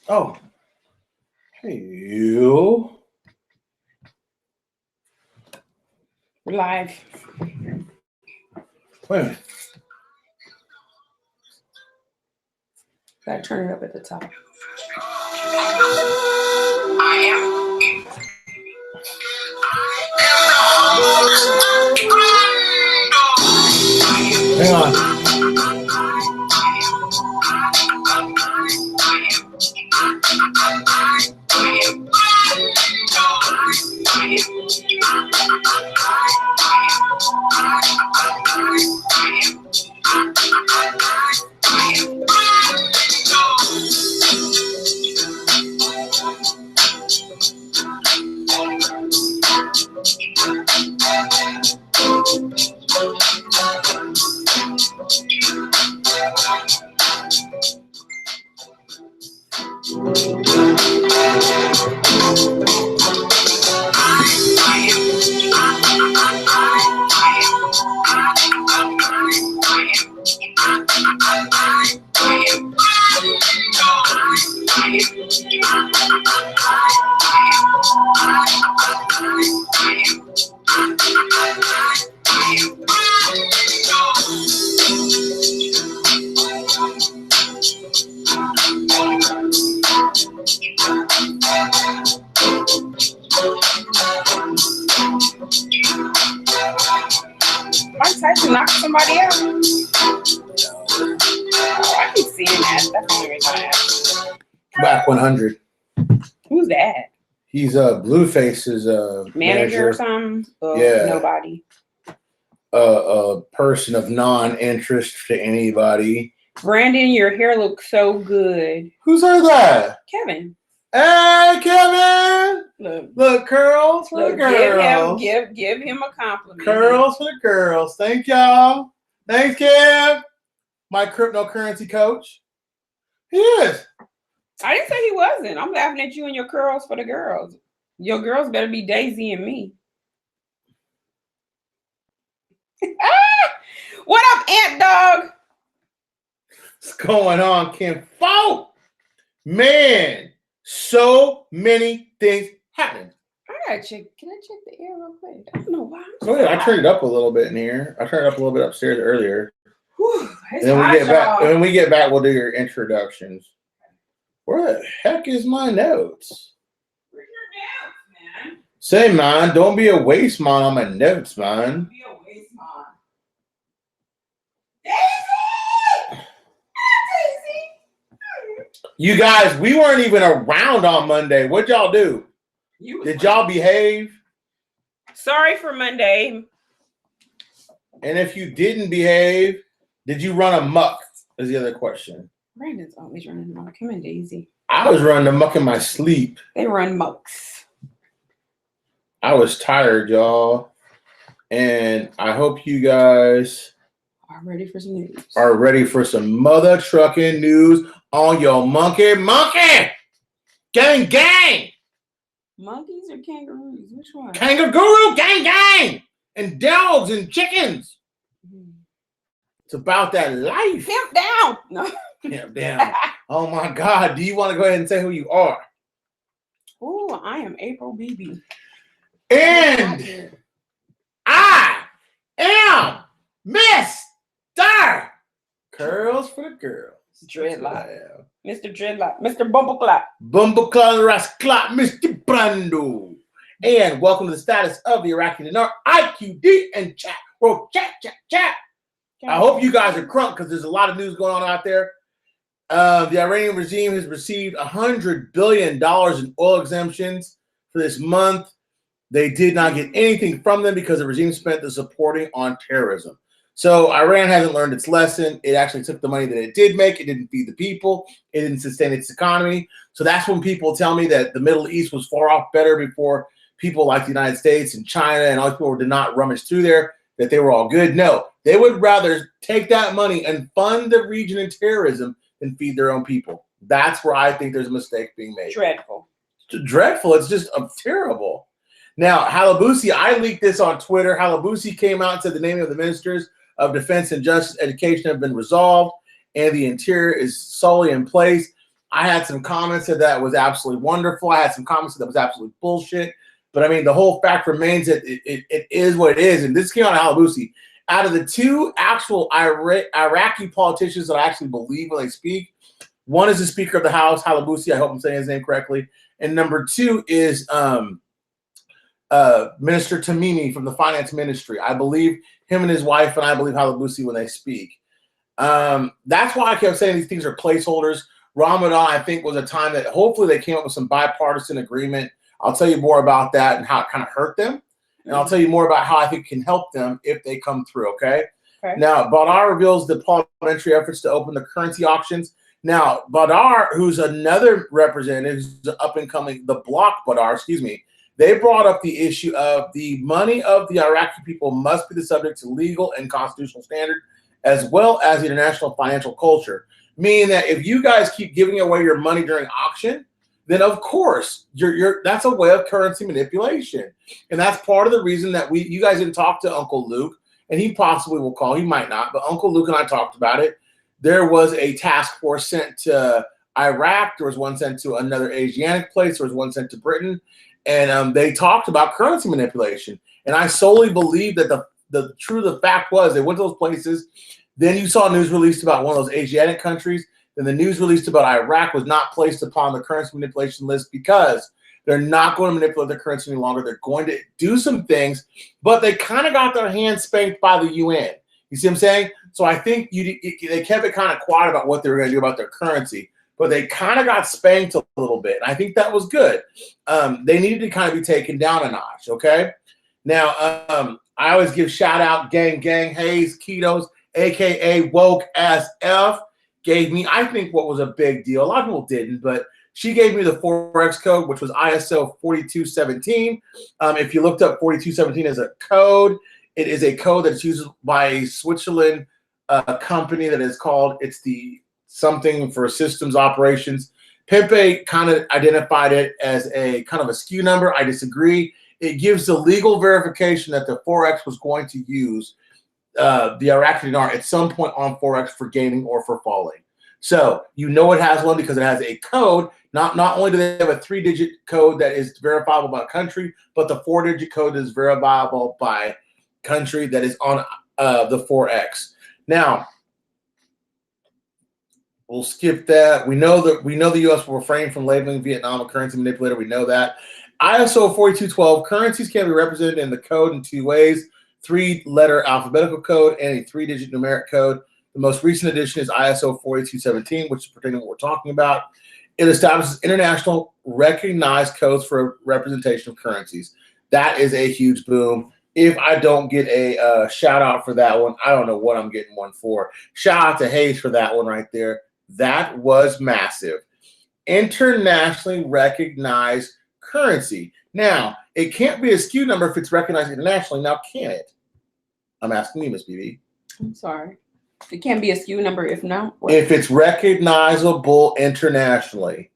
Oh. Hey, you. We're live. Wait a minute. Gotta turn it up at the top. Hang on. Mike Tyson knocked somebody out. Oh, I keep seeing that. That's the only reason I asked. Back 100. Who's that? He's Blueface's Manager or something? Yeah. Nobody. A person of non-interest to anybody. Brandon, your hair looks so good. Who said that? Kevin. Hey, Kevin! Look, curls for the girls. Give him a compliment. Curls for the girls. Thank y'all. Thanks, Kev. My cryptocurrency coach. He is. I didn't say he wasn't. I'm laughing at you and your curls for the girls. Your girls better be Daisy and me. What up, Ant Dog? What's going on, Kim? Folk? Man, so many things happening. I gotta check. Can I check the air real quick? I don't know why. Go ahead. I turned it up a little bit in here. I turned it up a little bit upstairs earlier. Whew, And then when we get back, we'll do your introductions. Where the heck is my notes? Where's your notes, man? Say, man, don't be a waste man on my notes, man. Don't be a waste man. Daisy! Daisy! You guys, we weren't even around on Monday. What'd y'all do? Did y'all behave? Sorry for Monday. And if you didn't behave, did you run amok? Is the other question. Brandon's always running amok. Him and Daisy. I was running amok in my sleep. They run mucks. I was tired, y'all. And I hope you guys are ready for some news. Are ready for some mother trucking news on your monkey. Gang, gang. Monkeys or kangaroos? Which one? Kangaguru, gang. And dogs and chickens. Mm-hmm. It's about that life. Pimp down. No. Pimp down. Oh my God. Do you want to go ahead and say who you are? Oh, I am April BB. And I am Mr. Curls for the Girls. Dreadlock. Mr. Dreadlock. Mr. Bumbleclot. Bumbleclot Rasclot, Mr. Brando. And welcome to the status of the Iraqi Dinar IQD and chat. Bro, chat. I hope you guys are crunk because there's a lot of news going on out there. The Iranian regime has received $100 billion in oil exemptions for this month. They did not get anything from them because the regime spent the supporting on terrorism. So Iran hasn't learned its lesson. It actually took the money that it did make. It didn't feed the people. It didn't sustain its economy. So that's when people tell me that the Middle East was far off better before people like the United States and China and all these people did not rummage through there, that they were all good. No, they would rather take that money and fund the region in terrorism than feed their own people. That's where I think there's a mistake being made. Dreadful. Dreadful. It's just terrible. Now, Halabusi, I leaked this on Twitter. Halabusi came out and said the name of the ministers of Defense and Justice Education have been resolved, and the Interior is solely in place. I had some comments that was absolutely wonderful. I had some comments that was absolutely bullshit. But I mean, the whole fact remains that it is what it is. And this came out of Al-Bousi. Out of the two actual Iraqi politicians that I actually believe when they speak, one is the Speaker of the House, Al-Bousi. I hope I'm saying his name correctly. And number two is Minister Tamimi from the Finance Ministry. I believe him and his wife, and I believe Al-Bousi when they speak. That's why I kept saying these things are placeholders. Ramadan, I think, was a time that hopefully they came up with some bipartisan agreement. I'll tell you more about that and how it kind of hurt them. And I'll tell you more about how I think it can help them if they come through, okay? Now, Badr reveals the parliamentary efforts to open the currency auctions. Now, Badr, who's another representative, who's up-and-coming, the Bloc Badr, excuse me, they brought up the issue of the money of the Iraqi people must be the subject to legal and constitutional standard, as well as the international financial culture. Meaning that if you guys keep giving away your money during auction, then of course that's a way of currency manipulation. And that's part of the reason that you guys didn't talk to Uncle Luke, and he possibly will call, he might not, but Uncle Luke and I talked about it. There was a task force sent to Iraq, there was one sent to another Asiatic place, there was one sent to Britain, and they talked about currency manipulation. And I solely believe that the fact was they went to those places. Then you saw news released about one of those Asiatic countries. Then the news released about Iraq was not placed upon the currency manipulation list because they're not going to manipulate the currency any longer. They're going to do some things, but they kind of got their hands spanked by the UN. You see what I'm saying? So I think they kept it kind of quiet about what they were going to do about their currency, but they kind of got spanked a little bit. And I think that was good. They needed to kind of be taken down a notch, okay? Now, I always give shout out Gang Hayes Ketos, a.k.a. Woke as F, gave me, I think, what was a big deal. A lot of people didn't, but she gave me the Forex code, which was ISO 4217. If you looked up 4217 as a code, it is a code that's used by a Switzerland company that is called, it's the something for systems operations. Pepe kind of identified it as a kind of a SKU number. I disagree. It gives the legal verification that the Forex was going to use the Iraqi dinar at some point on Forex for gaining or for falling. So you know it has one because it has a code. Not only do they have a 3-digit code that is verifiable by country, but the 4-digit code is verifiable by country that is on the Forex. Now, we'll skip that. We know the U.S. will refrain from labeling Vietnam a currency manipulator. We know that. ISO 4212, currencies can be represented in the code in 2 ways: 3-letter alphabetical code and a 3-digit numeric code. The most recent edition is ISO 4217, which is pertaining to what we're talking about. It establishes international recognized codes for representation of currencies. That is a huge boom. If I don't get a shout out for that one, I don't know what I'm getting one for. Shout out to Hayes for that one right there. That was massive. Internationally recognized currency. Now, it can't be a SKU number if it's recognized internationally. Now, can it? I'm asking you, Miss BB. I'm sorry. It can't be a SKU number if not. What? If it's recognizable internationally.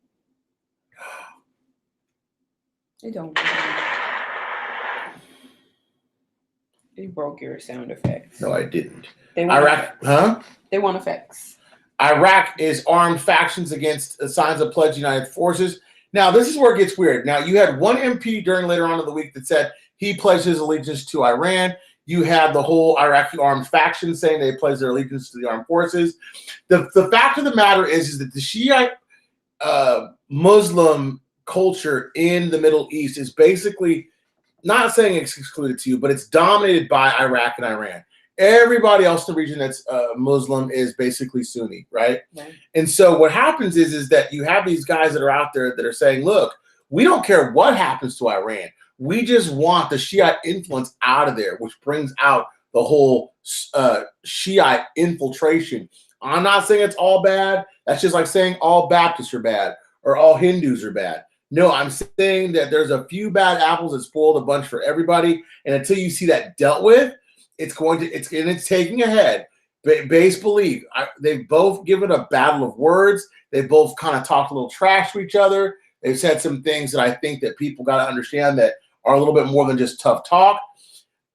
It don't. You broke your sound effects. No, I didn't. They want Iraq, effects. huh? They want effects. Iraq is armed factions against signs of pledged United Forces. Now, this is where it gets weird. Now, you had one MP during later on in the week that said he pledged his allegiance to Iran. You had the whole Iraqi armed faction saying they pledged their allegiance to the armed forces. The fact of the matter is that the Shiite Muslim culture in the Middle East is basically, not saying it's excluded to, but it's dominated by Iraq and Iran. Everybody else in the region that's Muslim is basically Sunni, right? And so what happens is that you have these guys that are out there that are saying, look, we don't care what happens to Iran. We just want the Shiite influence out of there, which brings out the whole Shiite infiltration. I'm not saying it's all bad. That's just like saying all Baptists are bad or all Hindus are bad. No, I'm saying that there's a few bad apples that spoiled a bunch for everybody. And until you see that dealt with, it's taking a head. Base belief. They've both given a battle of words. They both kind of talked a little trash to each other. They've said some things that I think that people got to understand that are a little bit more than just tough talk.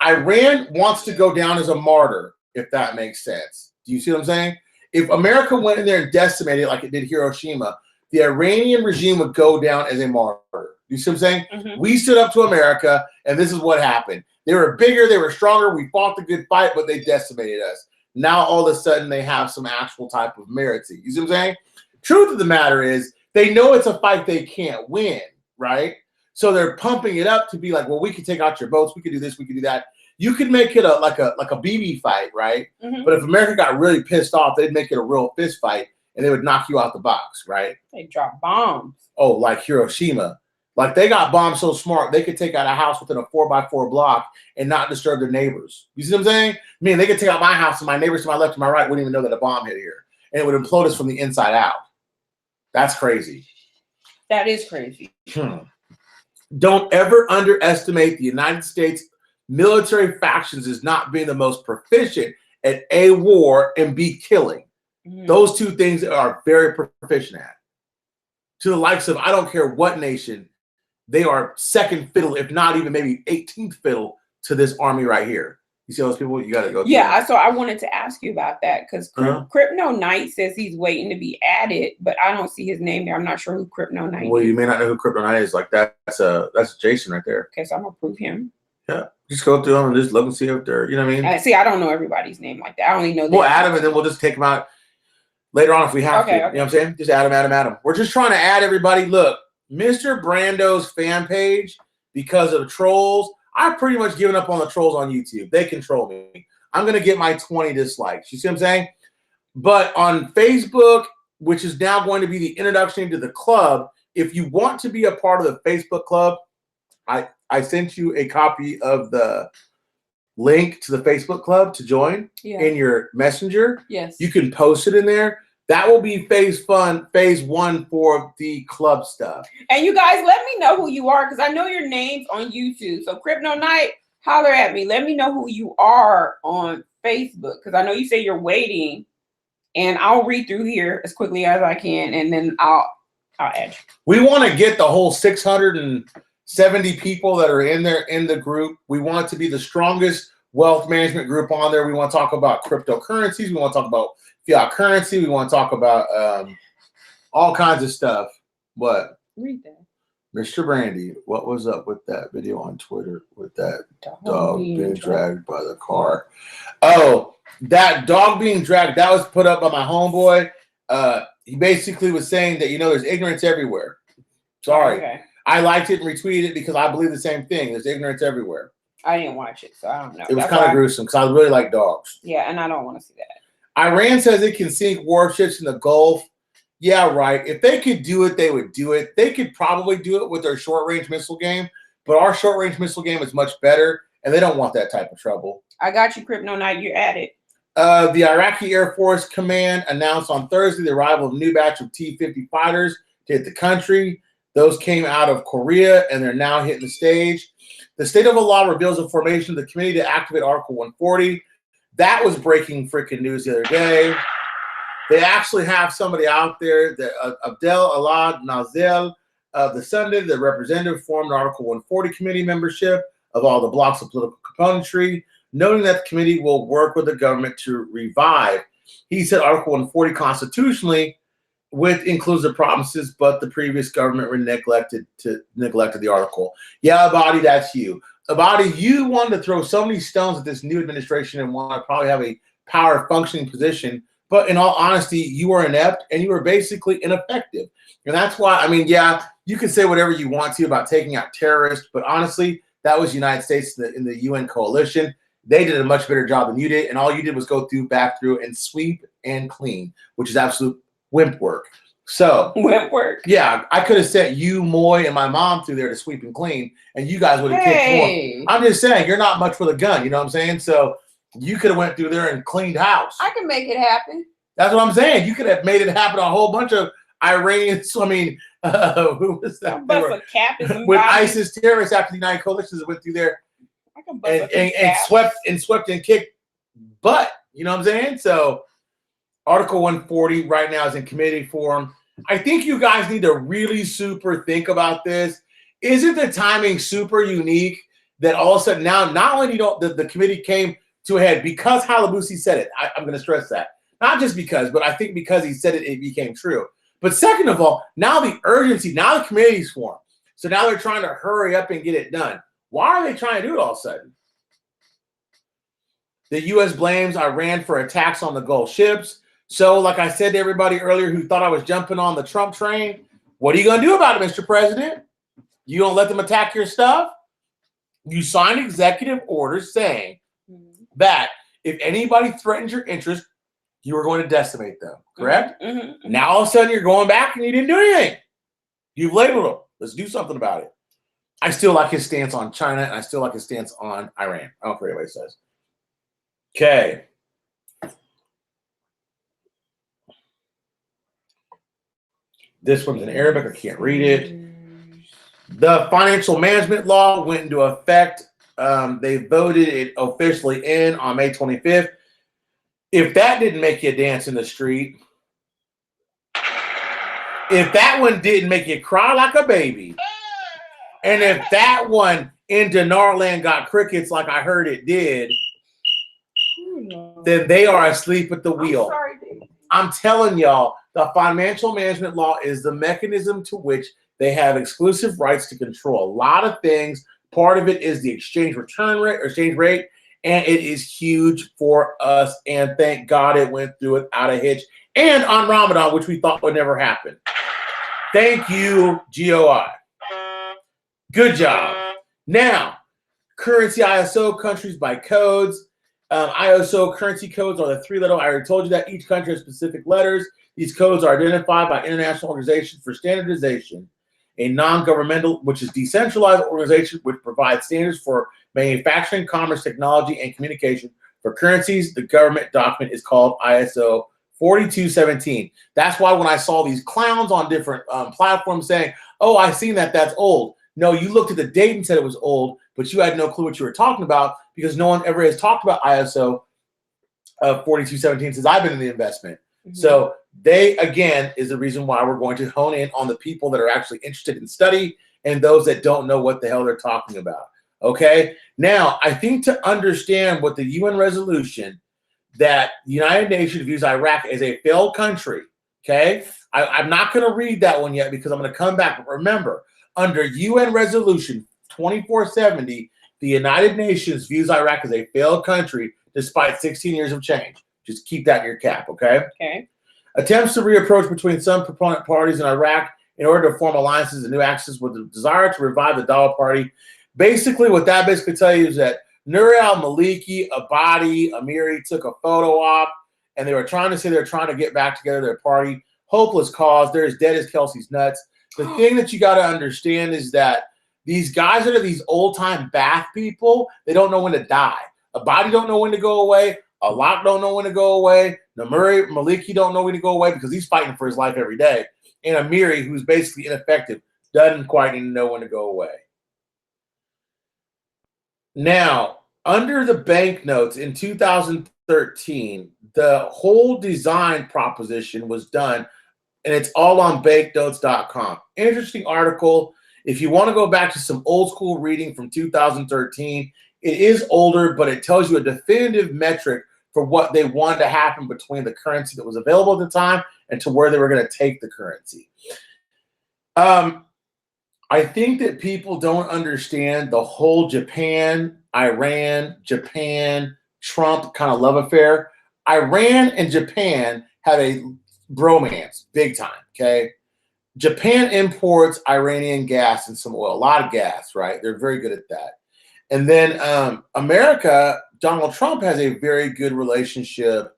Iran wants to go down as a martyr, if that makes sense. Do you see what I'm saying? If America went in there and decimated it like it did Hiroshima, the Iranian regime would go down as a martyr. You see what I'm saying? Mhm. We stood up to America, and this is what happened. They were bigger, they were stronger, we fought the good fight, but they decimated us. Now all of a sudden they have some actual type of merit. You see what I'm saying? Truth of the matter is they know it's a fight they can't win, right? So they're pumping it up to be like, well, we could take out your boats, we could do this, we could do that. You could make it like a BB fight, right? Mhm. But if America got really pissed off, they'd make it a real fist fight, and they would knock you out the box, right? They drop bombs. Oh, like Hiroshima. Like they got bombs so smart, they could take out a house within a 4x4 block and not disturb their neighbors. You see what I'm saying? I mean, they could take out my house and my neighbors to my left and my right wouldn't even know that a bomb hit here. And it would implode us from the inside out. That's crazy. That is crazy. Don't ever underestimate the United States military factions as not being the most proficient at A, war, and B, killing. Mhm. Those two things are very proficient at. To the likes of, I don't care what nation, they are second fiddle, if not even maybe 18th fiddle to this army right here. You see those people? You got to go. Yeah, so I wanted to ask you about that because Uh-huh. Crypto Knight says he's waiting to be added, but I don't see his name there. I'm not sure who Crypto Knight Well, is. you may not know who Crypto Knight is. Like that's Jason right there. Okay, so I'm gonna prove him. Yeah, just go through them and just look and see if they're, you know what I mean? See, I don't know everybody's name like that. I only know. We'll add them and then we'll just take them out later on if we have to. Okay. You know what I'm saying? Just add them. We're just trying to add everybody. Look, Mr. Brando's fan page, because of trolls, I've pretty much given up on the trolls on YouTube. They control me. I'm going to get my 20 dislikes. You see what I'm saying? But on Facebook, which is now going to be the introduction to the club, if you want to be a part of the Facebook club, I sent you a copy of the link to the Facebook club to join in your messenger. Yes. You can post it in there. That will be phase one for the club stuff. And you guys, let me know who you are because I know your name's on YouTube. So Crypto Knight, holler at me. Let me know who you are on Facebook because I know you say you're waiting, and I'll read through here as quickly as I can, and then I'll add you. We want to get the whole 670 people that are in there in the group. We want it to be the strongest wealth management group on there. We want to talk about cryptocurrencies. We want to talk about fiat currency. We want to talk about all kinds of stuff. What? Read that. Mr. Brandy, what was up with that video on Twitter with that dog being dragged by the car? Oh, that dog being dragged, that was put up by my homeboy. He basically was saying that, there's ignorance everywhere. Sorry. Okay. I liked it and retweeted it because I believe the same thing. There's ignorance everywhere. I didn't watch it, so I don't know. It was kind of gruesome because I really like dogs. Yeah, and I don't want to see that. Iran says it can sink warships in the Gulf. Yeah, right. If they could do it, they would do it. They could probably do it with their short-range missile game, but our short-range missile game is much better, and they don't want that type of trouble. I got you, Crypto Knight. You're at it. The Iraqi Air Force Command announced on Thursday the arrival of a new batch of T-50 fighters to hit the country. Those came out of Korea, and they're now hitting the stage. The state of the law reveals the formation of the committee to activate Article 140. That was breaking freaking news the other day. They actually have somebody out there, Abdel Allah Nazel of the Sunday, the representative, formed an Article 140 committee membership of all the blocks of political componentry, noting that the committee will work with the government to revive. He said Article 140 constitutionally, which includes the promises, but the previous government neglected the article. Yeah, Abadi, that's you. Abadi, you wanted to throw so many stones at this new administration and want to probably have a power functioning position. But in all honesty, you were inept and you were basically ineffective. And that's why, yeah, you can say whatever you want to about taking out terrorists, but honestly, that was the United States in the UN coalition. They did a much better job than you did. And all you did was go back through and sweep and clean, which is absolute wimp work. So wimp work. Yeah, I could have sent you, Moy, and my mom through there to sweep and clean, and you guys would have kicked more. I'm just saying, you're not much with a gun, you know what I'm saying? So you could have went through there and cleaned house. I can make it happen. That's what I'm saying. You could have made it happen. A whole bunch of Iranians. Who was that? With ISIS terrorists after the United Coalitions went through there and swept and kicked butt. You know what I'm saying? So Article 140 right now is in committee form. I think you guys need to really super think about this. Isn't the timing super unique that all of a sudden now not only the committee came to a head because Halabusi said it. I'm going to stress that. Not just because, but I think because he said it, it became true. But second of all, now the urgency, now the committee's formed. So now they're trying to hurry up and get it done. Why are they trying to do it all of a sudden? The U.S. blames Iran for attacks on the Gulf ships. So, like I said to everybody earlier who thought I was jumping on the Trump train, what are you going to do about it, Mr. President? You don't let them attack your stuff? You signed executive orders saying that if anybody threatens your interest, you were going to decimate them, correct? Now, all of a sudden, you're going back and you didn't do anything. You've labeled them. Let's do something about it. I still like his stance on China, and I still like his stance on Iran. I don't care what anybody says. Okay. This one's in Arabic. I can't read it. The financial management law went into effect. They voted it officially in on May 25th. If that didn't make you dance in the street, if that one didn't make you cry like a baby, and if that one in Dinar Land got crickets like I heard it did, then they are asleep at the wheel. I'm telling y'all, the financial management law is the mechanism to which they have exclusive rights to control a lot of things. Part of it is the exchange rate, and it is huge for us. And thank God it went through without a hitch. And on Ramadan, which we thought would never happen. Thank you, GOI. Good job. Now, currency ISO countries by codes. ISO currency codes are the 3-letter. I already told you that each country has specific letters. These codes are identified by International Organization for Standardization, a non-governmental, which is decentralized organization which provides standards for manufacturing, commerce, technology, and communication for currencies. The government document is called ISO 4217. That's why when I saw these clowns on different platforms saying, "Oh, I've seen that. That's old." No, you looked at the date and said it was old, but you had no clue what you were talking about because no one ever has talked about ISO 4217 since I've been in the investment. So they, again, is the reason why we're going to hone in on the people that are actually interested in study and those that don't know what the hell they're talking about. Okay? Now, I think to understand what the UN resolution that the United Nations views Iraq as a failed country, okay? I'm not going to read that one yet because I'm going to come back. But remember, under UN Resolution 2470, the United Nations views Iraq as a failed country despite 16 years of change. Just keep that in your cap, okay? Okay. Attempts to reapproach between some proponent parties in Iraq in order to form alliances and new axes with the desire to revive the Dawa Party. Basically, what that basically tells you is that Nur al-Maliki, Abadi, Amiri took a photo op, and they were trying to say they're trying to get back together their party. Hopeless cause. They're as dead as Kelsey's nuts. The thing that you got to understand is that these guys that are these old-time Ba'ath people, they don't know when to die. Abadi don't know when to go away. Alak don't know when to go away. Namuri Maliki don't know when to go away because he's fighting for his life every day. And Amiri, who's basically ineffective, doesn't quite even know when to go away. Now, under the banknotes in 2013, the whole design proposition was done, and it's all on banknotes.com. Interesting article. If you want to go back to some old school reading from 2013, it is older, but it tells you a definitive metric for what they wanted to happen between the currency that was available at the time and to where they were going to take the currency. I think that people don't understand the whole Japan, Iran, Japan, Trump kind of love affair. Iran and Japan have a bromance, big time, okay? Japan imports Iranian gas and some oil, a lot of gas, right? They're very good at that. And then America, Donald Trump has a very good relationship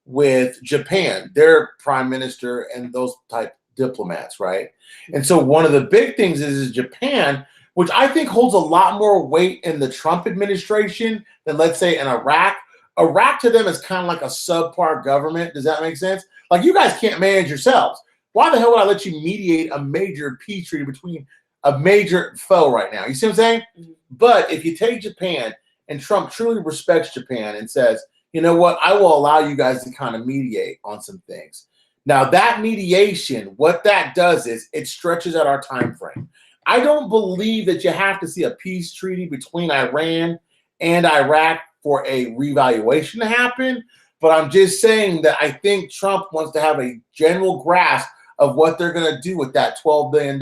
with Japan, their prime minister and those type diplomats, right? And so one of the big things is Japan, which I think holds a lot more weight in the Trump administration than, let's say, in Iraq. Iraq to them is kind of like a subpar government. Does that make sense? Like, you guys can't manage yourselves. Why the hell would I let you mediate a major peace treaty between a major foe right now? You see what I'm saying? Mm-hmm. But if you take Japan, and Trump truly respects Japan and says, you know what, I will allow you guys to kind of mediate on some things. Now, that mediation, what that does is it stretches out our time frame. I don't believe that you have to see a peace treaty between Iran and Iraq for a revaluation to happen, but I'm just saying that I think Trump wants to have a general grasp of what they're going to do with that $12 billion.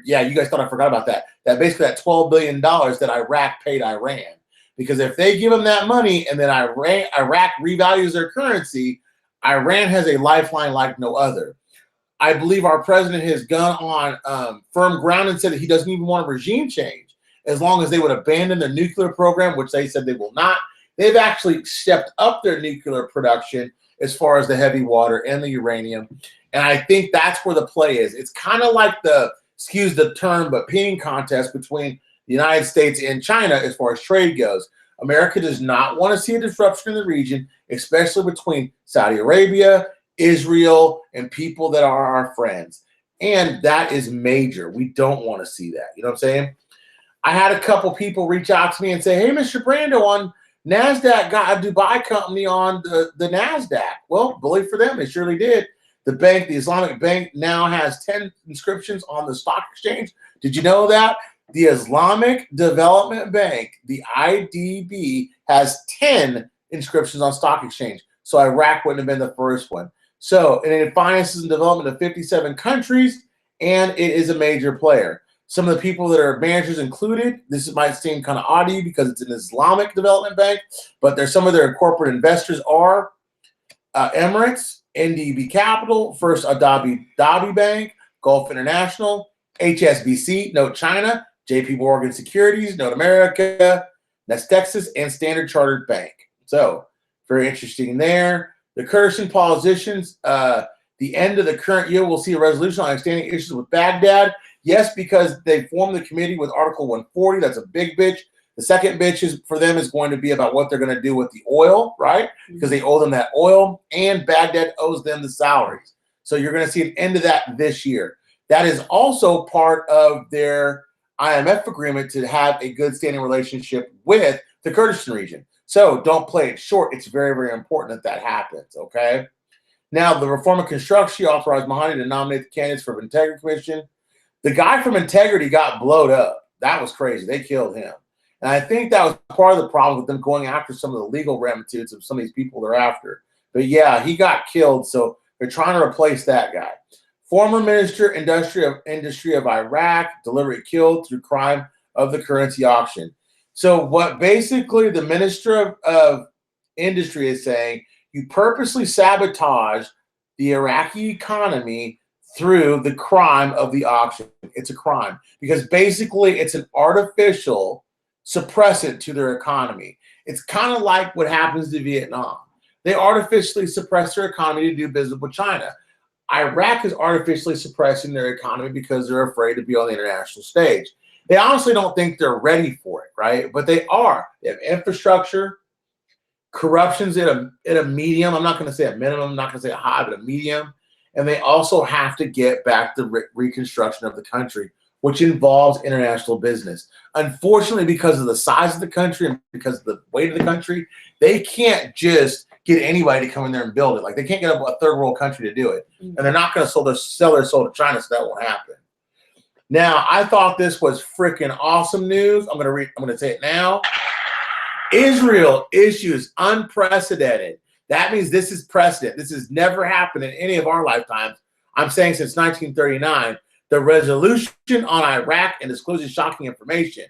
Yeah, you guys thought I forgot about that. That basically that $12 billion that Iraq paid Iran. Because if they give them that money and then Iraq revalues their currency, Iran has a lifeline like no other. I believe our president has gone on firm ground and said that he doesn't even want a regime change as long as they would abandon their nuclear program, which they said they will not. They've actually stepped up their nuclear production as far as the heavy water and the uranium. And I think that's where the play is. It's kind of like the, excuse the term, but peeing contest between the United States and China as far as trade goes. America does not want to see a disruption in the region, especially between Saudi Arabia, Israel, and people that are our friends. And that is major. We don't want to see that. You know what I'm saying? I had a couple people reach out to me and say, hey, Mr. Brando, on NASDAQ got a Dubai company on the NASDAQ. Well, believe for them, they surely did. The bank, the Islamic Bank, now has 10 inscriptions on the stock exchange. Did you know that? The Islamic Development Bank, the IDB, has 10 inscriptions on stock exchange. So Iraq wouldn't have been the first one. So it finances and development of 57 countries, and it is a major player. Some of the people that are managers included, this might seem kind of odd to you because it's an Islamic Development Bank, but there's some of their corporate investors are Emirates, NDB Capital, First Abu Dhabi Bank, Gulf International, HSBC, Note China, JP Morgan Securities, Note America, Nest Texas, and Standard Chartered Bank. So very interesting there. The Kurdistan politicians, the end of the current year, will see a resolution on outstanding issues with Baghdad. Yes, because they formed the committee with Article 140. That's a big bitch. The second bitch is for them is going to be about what they're going to do with the oil, right? Because they owe them that oil, and Baghdad owes them the salaries. So you're going to see an end of that this year. That is also part of their IMF agreement to have a good standing relationship with the Kurdistan region. So don't play it short. It's very, very important that that happens, okay? Now, the Reform of Construction authorized Mahdi to nominate the candidates for Integrity Commission. The guy from Integrity got blowed up. That was crazy. They killed him. And I think that was part of the problem with them going after some of the legal remedies of some of these people they're after. But yeah, he got killed, so they're trying to replace that guy. Former Minister Industry of Iraq, deliberately killed through crime of the currency auction. So what basically the Minister of Industry is saying, you purposely sabotage the Iraqi economy through the crime of the auction. It's a crime because basically it's an artificial suppressant to their economy. It's kind of like what happens to Vietnam. They artificially suppress their economy to do business with China. Iraq is artificially suppressing their economy because they're afraid to be on the international stage. They honestly don't think they're ready for it, right? But they are. They have infrastructure. Corruption's at a medium. I'm not going to say a minimum. I'm not going to say a high, but a medium. And they also have to get back the reconstruction of the country, which involves international business. Unfortunately, because of the size of the country and because of the weight of the country, they can't just get anybody to come in there and build it. Like they can't get a third world country to do it. And they're not going to sell their soul to China, so that won't happen. Now, I thought this was freaking awesome news. I'm going to say it now. Israel issues unprecedented. That means this is precedent. This has never happened in any of our lifetimes. I'm saying since 1939, the resolution on Iraq and disclosing shocking information.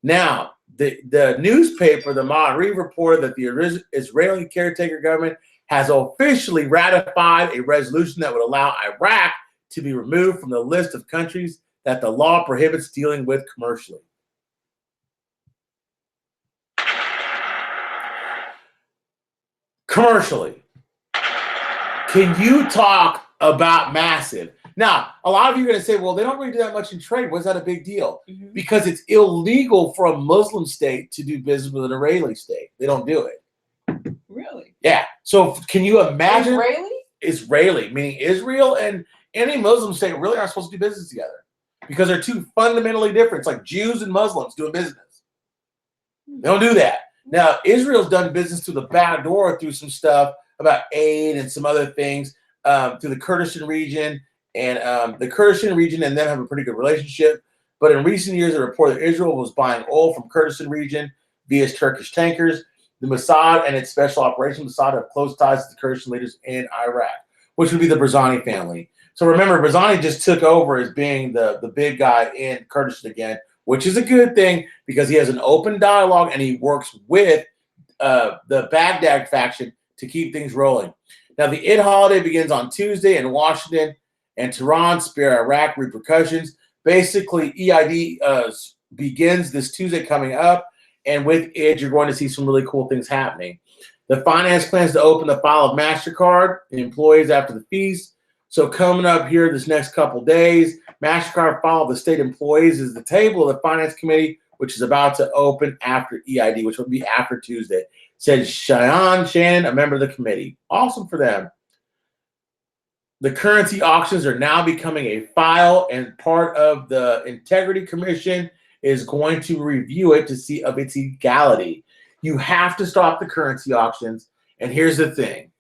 Now, the newspaper, the Ma'ariv, reported that the Israeli caretaker government has officially ratified a resolution that would allow Iraq to be removed from the list of countries that the law prohibits dealing with commercially. Commercially. Can you talk about massive? Now, a lot of you are going to say, well, they don't really do that much in trade. What's that a big deal? Mm-hmm. Because it's illegal for a Muslim state to do business with an Israeli state. They don't do it. Really? Yeah. So can you imagine? Israeli? Israeli, meaning Israel and any Muslim state really aren't supposed to do business together because they're two fundamentally different. It's like Jews and Muslims doing business. They don't do that. Now, Israel's done business through the back door through some stuff about aid and some other things through the Kurdistan region. And the Kurdistan region and them have a pretty good relationship. But in recent years, it reported that Israel was buying oil from Kurdistan region via Turkish tankers. The Mossad and its special operations, Mossad, have close ties to the Kurdistan leaders in Iraq, which would be the Barzani family. So remember, Barzani just took over as being the big guy in Kurdistan again, which is a good thing because he has an open dialogue and he works with the Baghdad faction to keep things rolling. Now, the Eid holiday begins on Tuesday in Washington and Tehran, spare Iraq repercussions. Basically, EID begins this Tuesday coming up, and with Eid, you're going to see some really cool things happening. The finance plans to open the file of MasterCard employees after the feast. So coming up here this next couple days, MasterCard file of the state employees is the table of the finance committee, which is about to open after EID, which will be after Tuesday. Said Shannon, a member of the committee. Awesome for them. The currency auctions are now becoming a file, and part of the Integrity Commission is going to review it to see of its legality. You have to stop the currency auctions, and here's the thing.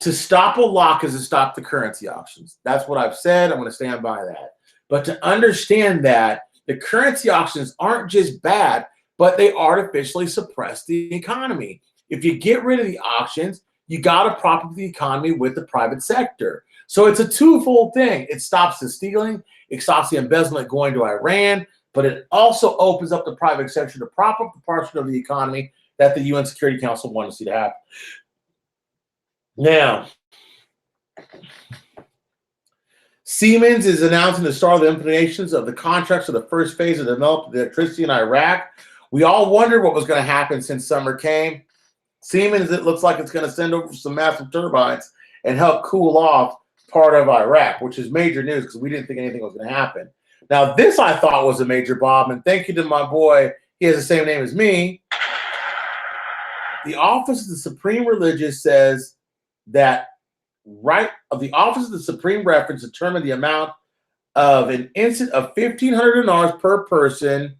To stop a lock is to stop the currency auctions. That's what I've said. I'm going to stand by that. But to understand that the currency auctions aren't just bad, but they artificially suppress the economy. If you get rid of the auctions, you got to prop up the economy with the private sector. So it's a twofold thing. It stops the stealing. It stops the embezzlement going to Iran, but it also opens up the private sector to prop up the portion of the economy that the UN Security Council wanted to see to happen. Now, Siemens is announcing the start of the implementations of the contracts for the first phase of development of electricity in Iraq. We all wondered what was going to happen since summer came. Siemens, it looks like it's going to send over some massive turbines and help cool off part of Iraq, which is major news because we didn't think anything was going to happen. Now, this I thought was a major bomb, and thank you to my boy. He has the same name as me. The Office of the Supreme Religious says that the Office of the Supreme Reference determined the amount of an incident of 1,500 dinars per person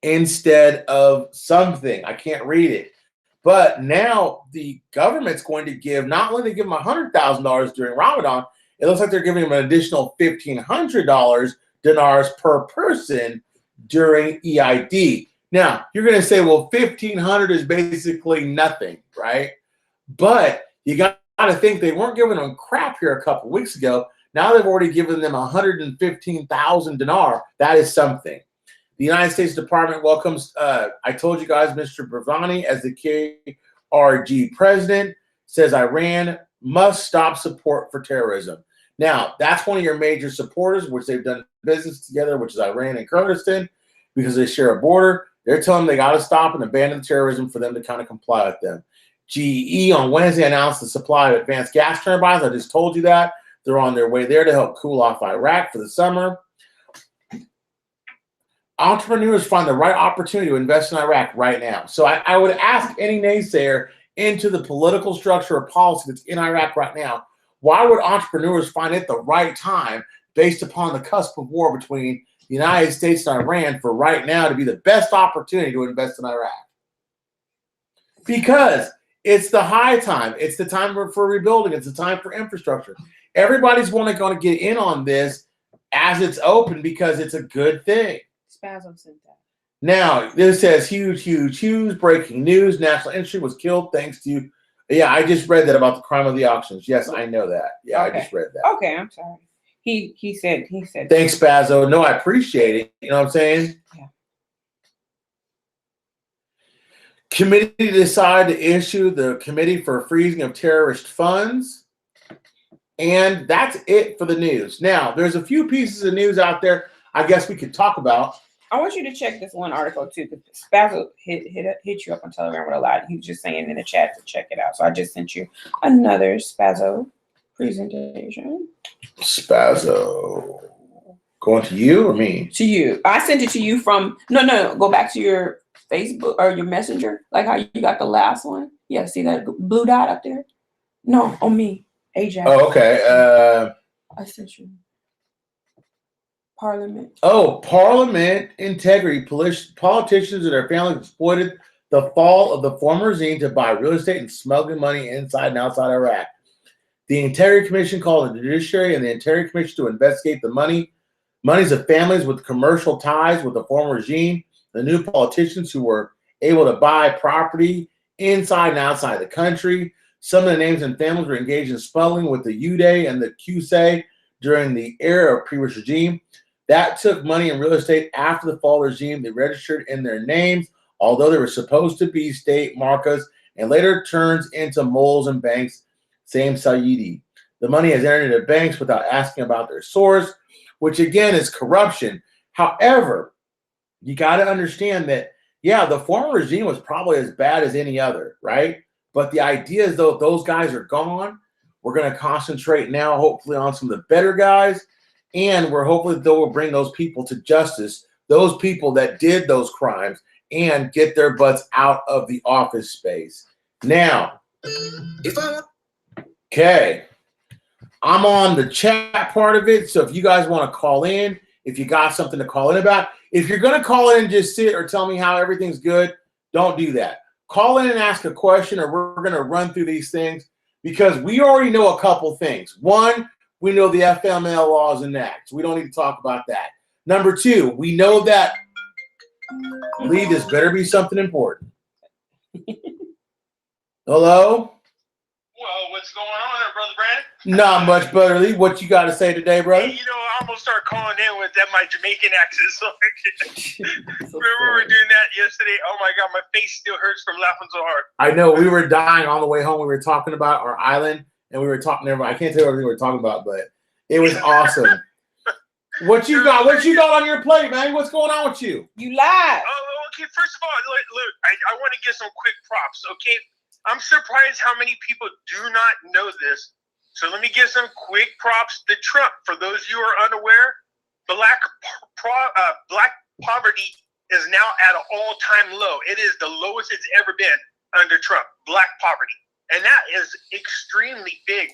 instead of something. I can't read it. But now the government's going to give, not only they give them $100,000 during Ramadan, it looks like they're giving them an additional $1,500 dinars per person during EID. Now, you're going to say, well, 1,500 is basically nothing, right? But you got to think they weren't giving them crap here a couple weeks ago. Now they've already given them 115,000 dinar. That is something. The United States Department welcomes, I told you guys, Mr. Bravani as the KRG president, says Iran must stop support for terrorism. Now, that's one of your major supporters, which they've done business together, which is Iran and Kurdistan, because they share a border. They're telling them they got to stop and abandon terrorism for them to kind of comply with them. GE on Wednesday announced the supply of advanced gas turbines. I just told you that. They're on their way there to help cool off Iraq for the summer. Entrepreneurs find the right opportunity to invest in Iraq right now. So I would ask any naysayer into the political structure or policy that's in Iraq right now, why would entrepreneurs find it the right time based upon the cusp of war between the United States and Iran for right now to be the best opportunity to invest in Iraq? Because it's the high time. It's the time for rebuilding. It's the time for infrastructure. Everybody's going to get in on this as it's open because it's a good thing. Spasm sent that. Now, this says huge breaking news. National industry was killed thanks to, yeah, I just read that about the crime of the auctions. Yes, I know that. Yeah, okay. I just read that. Okay, I'm sorry. He said. Thanks, Spazzo. No, I appreciate it. You know what I'm saying? Yeah. Committee decided to issue the Committee for Freezing of Terrorist Funds. And that's it for the news. Now, there's a few pieces of news out there I guess we could talk about. I want you to check this one article too, because Spazzo hit you up on Telegram with a lot. He was just saying in the chat to check it out. So I just sent you another Spazzo presentation. Spazzo. Going to you or me? To you. I sent it to you from, no, go back to your Facebook or your messenger, like how you got the last one. Yeah, see that blue dot up there? No, on me, Ajax. Oh, okay. I sent you. Parliament. Oh, Parliament integrity. Politicians and their families exploited the fall of the former regime to buy real estate and smuggling money inside and outside Iraq. The Integrity Commission called the Judiciary and the Integrity Commission to investigate the monies of families with commercial ties with the former regime, the new politicians who were able to buy property inside and outside the country. Some of the names and families were engaged in smuggling with the UDE and the QSA during the era of previous regime that took money in real estate after the fall of the regime. They registered in their names, although they were supposed to be state marcas, and later turns into moles and banks. Same Saidi. The money has entered into banks without asking about their source, which again is corruption. However, you got to understand that, yeah, the former regime was probably as bad as any other, right? But the idea is, though, those guys are gone. We're going to concentrate now, hopefully, on some of the better guys. And we're hopefully they will bring those people to justice, those people that did those crimes, and get their butts out of the office space. Now, okay, I'm on the chat part of it. So if you guys want to call in, if you got something to call in about, if you're going to call in and just sit or tell me how everything's good, don't do that. Call in and ask a question, or we're going to run through these things because we already know a couple things. One, we know the FML laws and acts. We don't need to talk about that. Number two, we know that, Lee, this better be something important. Hello? Well, what's going on there, Brother Brandon? Not much, Brother Lee. What you got to say today, brother? Hey, I almost started calling in with that my Jamaican accent. So remember we were doing that yesterday? Oh my God, my face still hurts from laughing so hard. I know, we were dying on the way home. We were talking about our island, and we were talking. I can't tell you everything we were talking about, but it was awesome. What you got? What you got on your plate, man? What's going on with you? You lied. Oh, okay. First of all, look, I want to give some quick props. Okay, I'm surprised how many people do not know this. So let me give some quick props to Trump. For those of you who are unaware, black poverty is now at an all-time low. It is the lowest it's ever been under Trump, black poverty. And that is extremely big.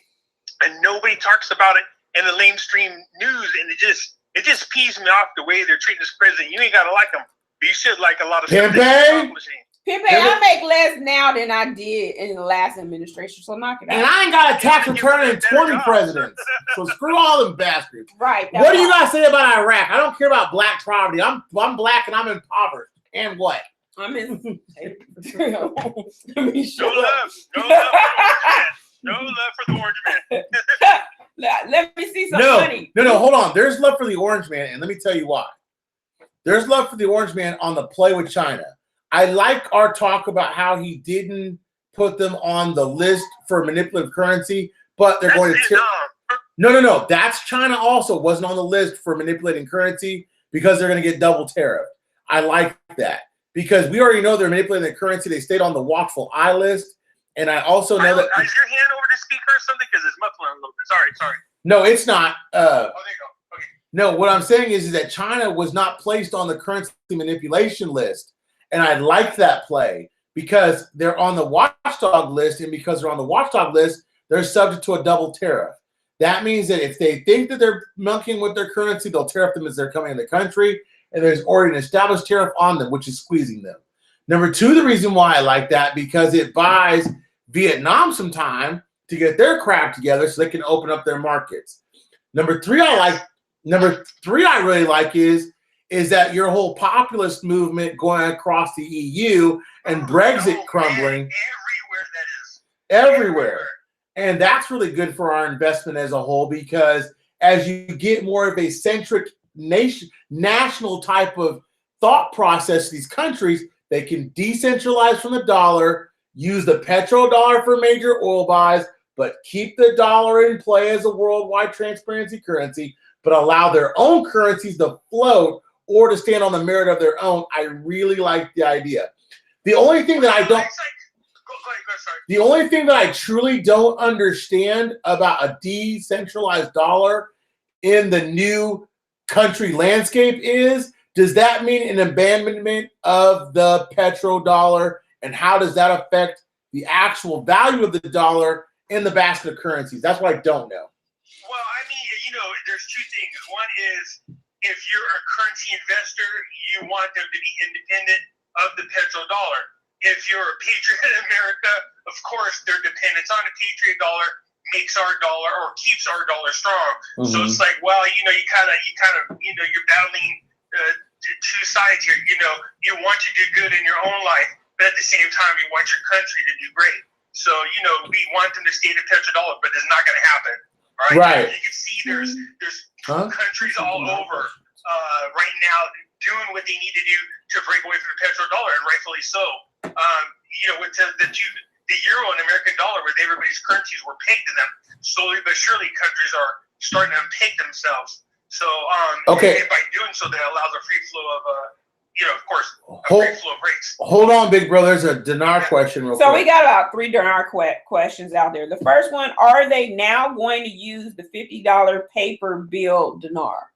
And nobody talks about it in the mainstream news. And it just pees me off the way they're treating this president. You ain't got to like him, but you should like a lot of stuff. Pimpy, I make less now than I did in the last administration, so knock it out. And I ain't got a tax return in 20 presidents, so screw all them bastards. Right. What do you guys say about Iraq? I don't care about black poverty. I'm black and I'm impoverished. And what? I'm in. No love for the orange man. Let me see some money. No, hold on. There's love for the orange man, and let me tell you why. There's love for the orange man on the play with China. I like our talk about how he didn't put them on the list for manipulative currency, but they're going to No. That's China also wasn't on the list for manipulating currency because they're going to get double tariff. I like that because we already know they're manipulating the currency. They stayed on the watchful eye list, and I also know that. Is your hand over the speaker or something? Because it's muffling a little bit. Sorry. No, it's not. Oh, there you go. Okay. No, what I'm saying is that China was not placed on the currency manipulation list. And I like that play because they're on the watchdog list, and because they're on the watchdog list, they're subject to a double tariff. That means that if they think that they're monkeying with their currency, they'll tariff them as they're coming in the country, and there's already an established tariff on them, which is squeezing them. Number two, the reason why I like that, because it buys Vietnam some time to get their crap together so they can open up their markets. Number three, I really like is that your whole populist movement going across the EU and Brexit crumbling. Everywhere. And that's really good for our investment as a whole because as you get more of a centric national type of thought process to these countries, they can decentralize from the dollar, use the petrodollar for major oil buys, but keep the dollar in play as a worldwide transparency currency, but allow their own currencies to float or to stand on the merit of their own. I really like the idea. The only thing that I truly don't understand about a decentralized dollar in the new country landscape is, does that mean an abandonment of the petrodollar, and how does that affect the actual value of the dollar in the basket of currencies? That's what I don't know. Well, I mean, there's two things. One is, if you're a currency investor, you want them to be independent of the petrodollar. If you're a patriot in America, of course, their dependence on the patriot dollar makes our dollar or keeps our dollar strong. Mm-hmm. So it's like, well, you're battling two sides here. You want to do good in your own life, but at the same time, you want your country to do great. So, we want them to stay the petrodollar, but it's not going to happen. All right. Right. You can see there's countries all over right now doing what they need to do to break away from the petrodollar, and rightfully so. With the euro and American dollar, with everybody's currencies were pegged to them, slowly but surely countries are starting to unpeg themselves. So, and by doing so, that allows a free flow of, of course, free flow of rates. Hold on, big brother. There's a dinar question real quick. So we got about 3 dinar questions out there. The first one, are they now going to use the $50 paper bill dinar?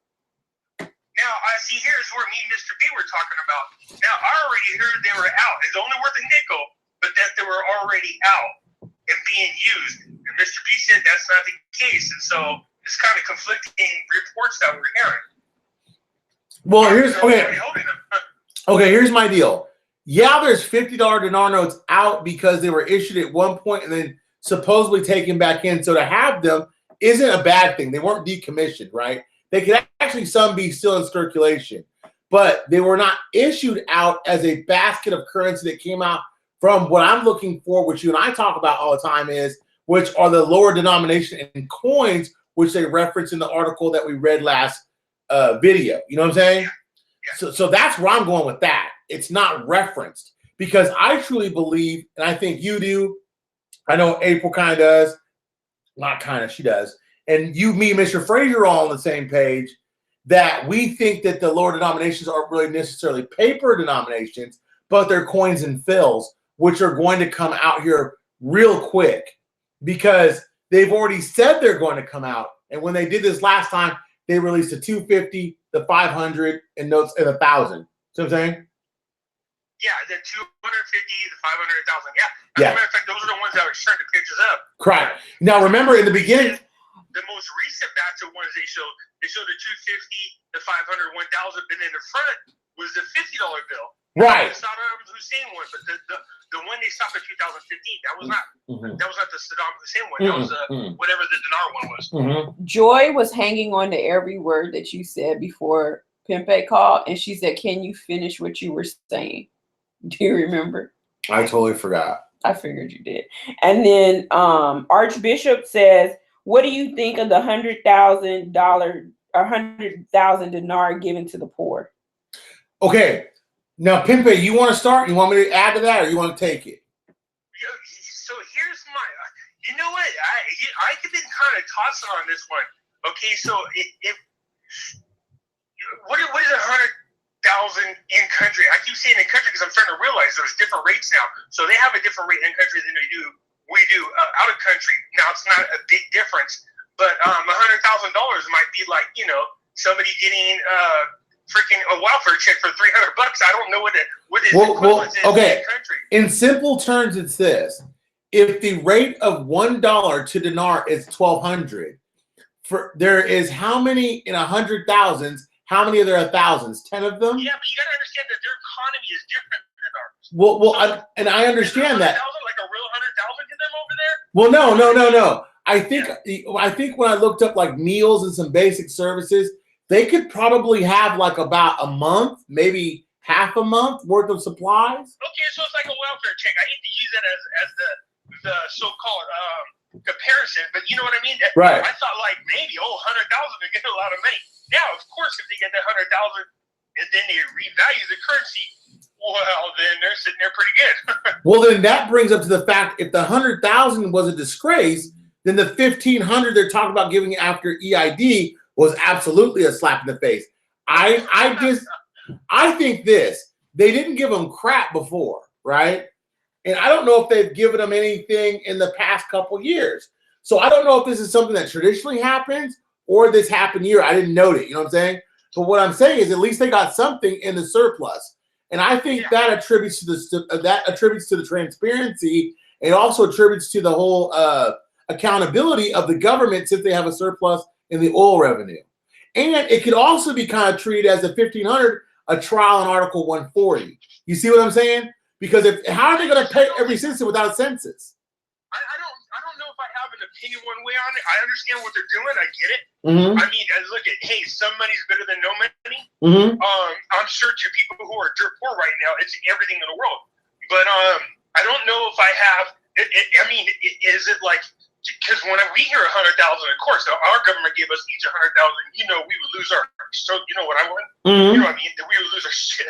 Now, see, here's where me and Mr. B were talking about. Now, I already heard they were out. It's only worth a nickel, but that they were already out and being used. And Mr. B said that's not the case. And so it's kind of conflicting reports that we're hearing. Well, here's my deal. Yeah, there's $50 dinar notes out because they were issued at one point and then supposedly taken back in. So to have them isn't a bad thing. They weren't decommissioned, right? They could actually some be still in circulation, but they were not issued out as a basket of currency that came out from what I'm looking for, which you and I talk about all the time, which are the lower denomination and coins, which they reference in the article that we read last video. You know what I'm saying? Yeah. So that's where I'm going with that. It's not referenced because I truly believe, and I think you do, I know April kind of does, not kind of, she does, and you, me, Mr. Frazier are all on the same page, that we think that the lower denominations aren't really necessarily paper denominations, but they're coins and fills, which are going to come out here real quick because they've already said they're going to come out. And when they did this last time, they released the 250, the 500, and notes and 1,000. See what I'm saying? Yeah, the 250, the 500, 1,000. Yeah. As a matter of fact, those are the ones that were starting to pick us up. Correct. Now, remember in the beginning, the most recent batch of ones they showed the 250, the 500, 1,000, but in the front was the $50 bill. Right. The Saddam Hussein one, but the one they stopped in 2015, that was not the Saddam Hussein one. That was whatever the dinar one was. Joy was hanging on to every word that you said before Pimpe called, and she said, "Can you finish what you were saying?" Do you remember? I totally forgot. I figured you did. And then Archbishop says, what do you think of the $100,000 or 100,000 dinar given to the poor? Okay. Now, Pimpe, you want to start? You want me to add to that or you want to take it? So here's my, you know what? I could be kind of tossing on this one. Okay, so what is 100,000 in country? I keep saying in country because I'm starting to realize there's different rates now. So they have a different rate in country than we do out of country. Now it's not a big difference, but $100,000 might be like, somebody getting freaking a welfare check for $300. I don't know what is equivalent in country. In simple terms, it's this: if the rate of $1 to dinar is 1,200, there is how many in 100,000s? How many are there? 1,000s? 10 of them? Yeah, but you got to understand that their economy is different than ours. And I understand that. Like a real 100,000 to them over there? Well, no. I think when I looked up like meals and some basic services, they could probably have like about a month, maybe half a month worth of supplies. Okay, so it's like a welfare check. I hate to use that as the so-called comparison, but you know what I mean? Right. I thought like maybe 100,000 to get a lot of money. Now, of course, if they get that 100,000 and then they revalue the currency, well, then they're sitting there pretty good. Well, then that brings up to the fact if the 100,000 was a disgrace, then the 1,500 they're talking about giving after EID was absolutely a slap in the face. I think they didn't give them crap before, right? And I don't know if they've given them anything in the past couple years. So I don't know if this is something that traditionally happens or this happened here. I didn't note it. You know what I'm saying? But what I'm saying is at least they got something in the surplus. And I think that attributes to the transparency. It also attributes to the whole accountability of the government since they have a surplus in the oil revenue. And it could also be kind of treated as a 1,500, a trial in Article 140. You see what I'm saying? Because how are they going to pay every citizen without a census? I don't know if I have an opinion one way on it. I understand what they're doing. I get it. Mm-hmm. I mean, look at, hey, some money's better than no money. Mm-hmm. I'm sure to people who are dirt poor right now, it's everything in the world. But I don't know if I have. I mean, is it like because when we hear 100,000, of course, our government gave us each 100,000. You know, we would lose our. So you know what I want? You know what I mean? We would lose our shit.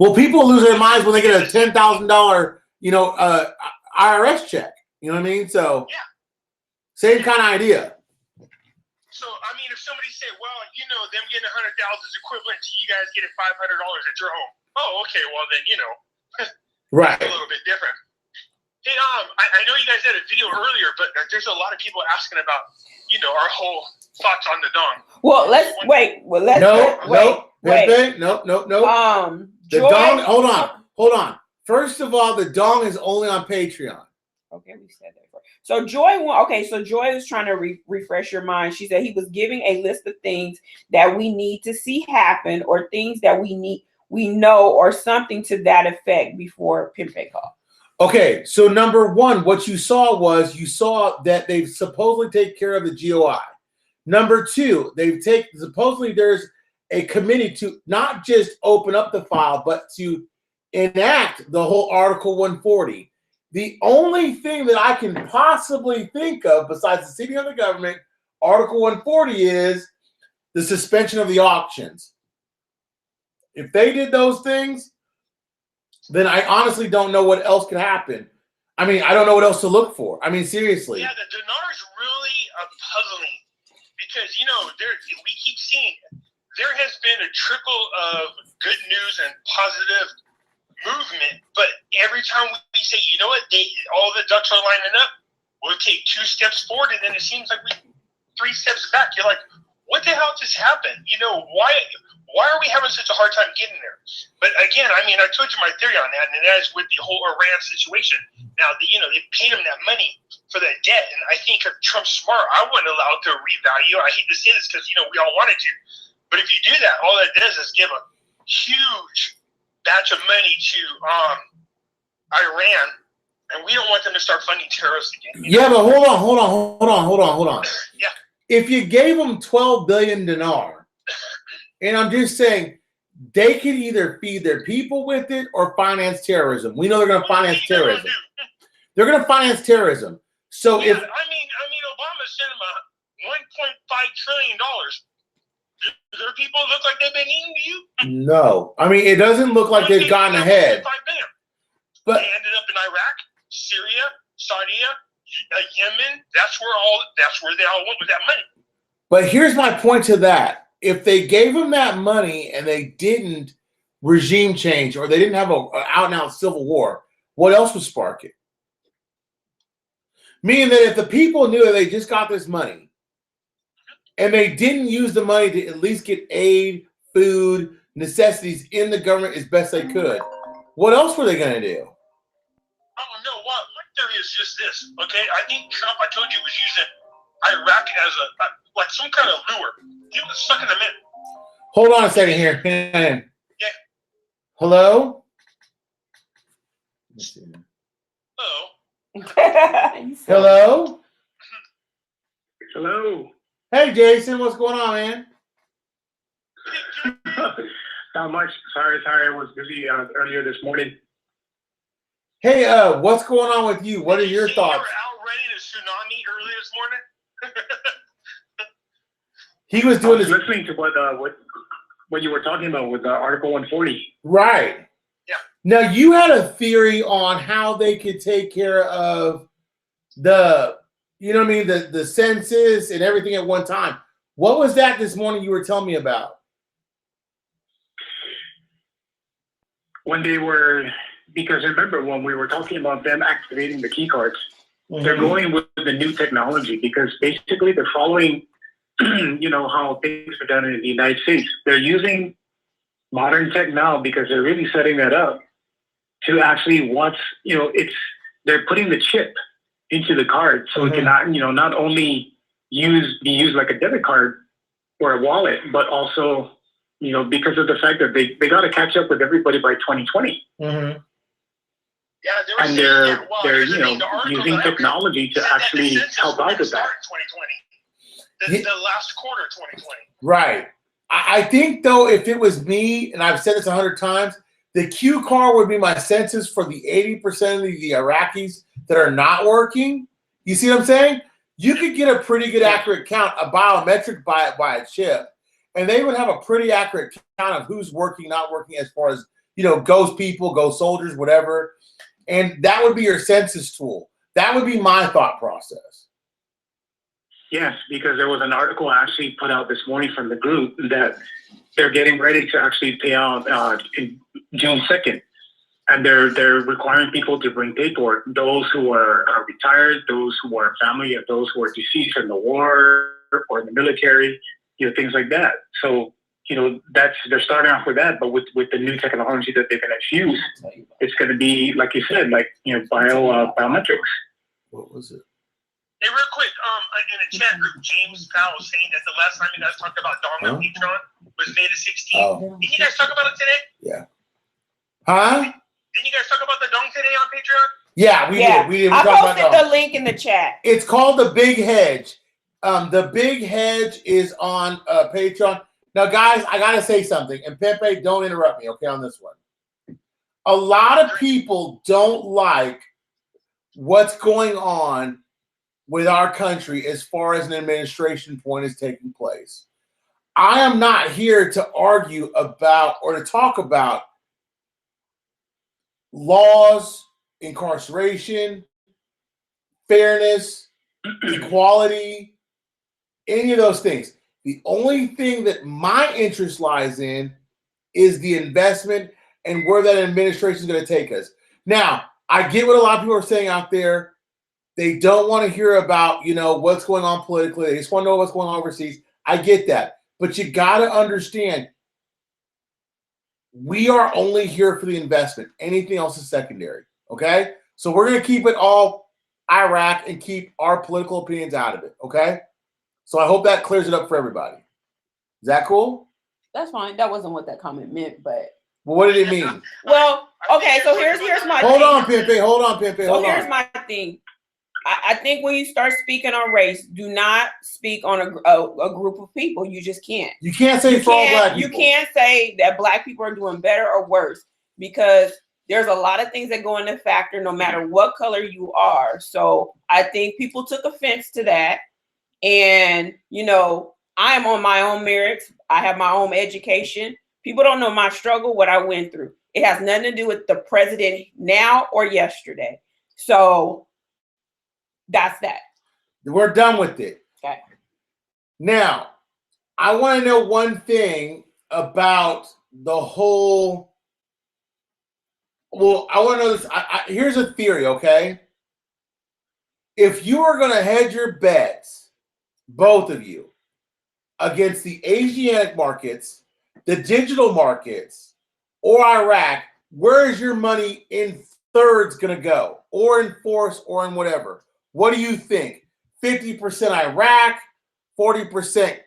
Well, people lose their minds when they get a $10,000, IRS check. You know what I mean? So yeah, same kind of idea. So I mean, if somebody said, well, you know, them getting 100,000 is equivalent to you guys getting $500 at your home. Oh, okay. Well, then Right. a little bit different. Hey, I know you guys had a video earlier, but there's a lot of people asking about, our whole thoughts on the dong. Well, let's wait. Well, let's wait. No. The Joy, dong. Hold on. First of all, the dong is only on Patreon. Okay, we said that. So Joy Joy was trying to refresh your mind. She said he was giving a list of things that we need to see happen, or things that we know, or something to that effect before Pimpe call. Okay, so number one, what you saw that they've supposedly taken care of the GOI. Number two, supposedly there's a committee to not just open up the file, but to enact the whole Article 140. The only thing that I can possibly think of besides the sitting of the government, Article 140, is the suspension of the auctions. If they did those things, then I honestly don't know what else could happen. I mean, I don't know what else to look for. I mean, seriously. Yeah, the dinar is really puzzling because, we keep seeing there has been a trickle of good news and positive movement, but every time we say, you know what, all the ducks are lining up, we'll take 2 steps forward, and then it seems like 3 steps back. You're like, what the hell just happened? Why are we having such a hard time getting there? But again, I mean, I told you my theory on that, and that is with the whole Iran situation. Now, they paid them that money for that debt, and I think if Trump's smart, I wouldn't allow it to revalue. I hate to say this because, we all wanted to. But if you do that, all that does is give a huge batch of money to Iran, and we don't want them to start funding terrorists again. Yeah, but hold on. Yeah. If you gave them 12 billion dinar, and I'm just saying, they could either feed their people with it or finance terrorism. We know they're going to finance terrorism. They're going to finance terrorism. So yeah, if Obama sent them $1.5 trillion. Do their people look like they've been eating to you? No, I mean, it doesn't look like they've gotten ahead. But they ended up in Iraq, Syria, Saudi, Yemen. That's where they all went with that money. But here's my point to that. If they gave them that money and they didn't regime change, or they didn't have an out-and-out civil war, what else would spark it? Meaning that if the people knew that they just got this money and they didn't use the money to at least get aid, food, necessities in the government as best they could, what else were they going to do? I don't know. My theory is just this, okay? I think Trump, I told you, was using Iraq as like some kind of lure. He was sucking them in. Hold on a second here. Yeah. Hello? Hello? Hello. Hey, Jason, what's going on, man? Not much. Sorry, I was busy earlier this morning. Hey, what's going on with you? What are your thoughts? You were out ready to tsunami early this morning? He was doing listening to what you were talking about with Article 140. Right. Yeah. Now, you had a theory on how they could take care of the census and everything at one time. What was that this morning you were telling me about? When they were, because remember when we were talking about them activating the key cards, they're going with the new technology because basically they're following, how things are done in the United States. They're using modern tech now because they're really setting that up to actually they're putting the chip into the card so it cannot, not only be used like a debit card or a wallet, but also, because of the fact that they got to catch up with everybody by 2020. Yeah, and they're using technology to actually help out with that. 2020, the last quarter of 2020. Right. I think though, if it was me, and I've said this 100 times, the Q card would be my census for the 80% of the Iraqis that are not working. You see what I'm saying? you could get a pretty good accurate count, a biometric by a chip, and they would have a pretty accurate count of who's working, not working, as far as, ghost people, ghost soldiers, whatever. And that would be your census tool. That would be my thought process. Yes, because there was an article actually put out this morning from the group that they're getting ready to actually pay out in June 2nd. And they're requiring people to bring paperwork. Those who are retired, those who are family of those who are deceased in the war or in the military, things like that. So, they're starting off with that, but with the new technology that they're going to use, it's going to be, like you said, biometrics. What was it? Hey, real quick, in the chat group, James Powell was saying that the last time you guys talked about Dong on Pateron was May the 16th. Oh. Didn't you guys talk about it today? Yeah. Huh? Didn't you guys talk about the Dong today on Patreon? Yeah, we did. We did. We I talked posted the link in the chat. It's called The Big Hedge. The Big Hedge is on Patreon. Now, guys, I got to say something. And Pepe, don't interrupt me, okay, on this one. A lot of people don't like what's going on with our country as far as an administration point is taking place. I am not here to argue about or to talk about laws, incarceration, fairness, equality, any of those things. The only thing that my interest lies in is the investment and where that administration is going to take us. Now, I get what a lot of people are saying out there. They don't want to hear about, what's going on politically. They just want to know what's going on overseas. I get that. But you got to understand, we are only here for the investment. Anything else is secondary, okay? So we're going to keep it all Iraq and keep our political opinions out of it, okay? So I hope that clears it up for everybody. Is that cool? That's fine. That wasn't what that comment meant, but. Well, what did it mean? Well, okay, so here's my Hold thing. on, Pepe. Hold on, Pepe. So here's my thing. I think when you start speaking on race, do not speak on a group of people. You just can't. You can't say for all black people. You can't say that black people are doing better or worse, because there's a lot of things that go into factor no matter what color you are. So I think people took offense to that. And, I am on my own merits. I have my own education. People don't know my struggle, what I went through. It has nothing to do with the president now or yesterday. So that's that. We're done with it. Okay. Now, I want to know one thing about the whole. Well, I want to know this. Here's a theory, okay? If you are going to hedge your bets, both of you, against the Asiatic markets, the digital markets, or Iraq, where is your money in thirds going to go? Or in fourths, or in whatever? What do you think? 50% Iraq, 40%,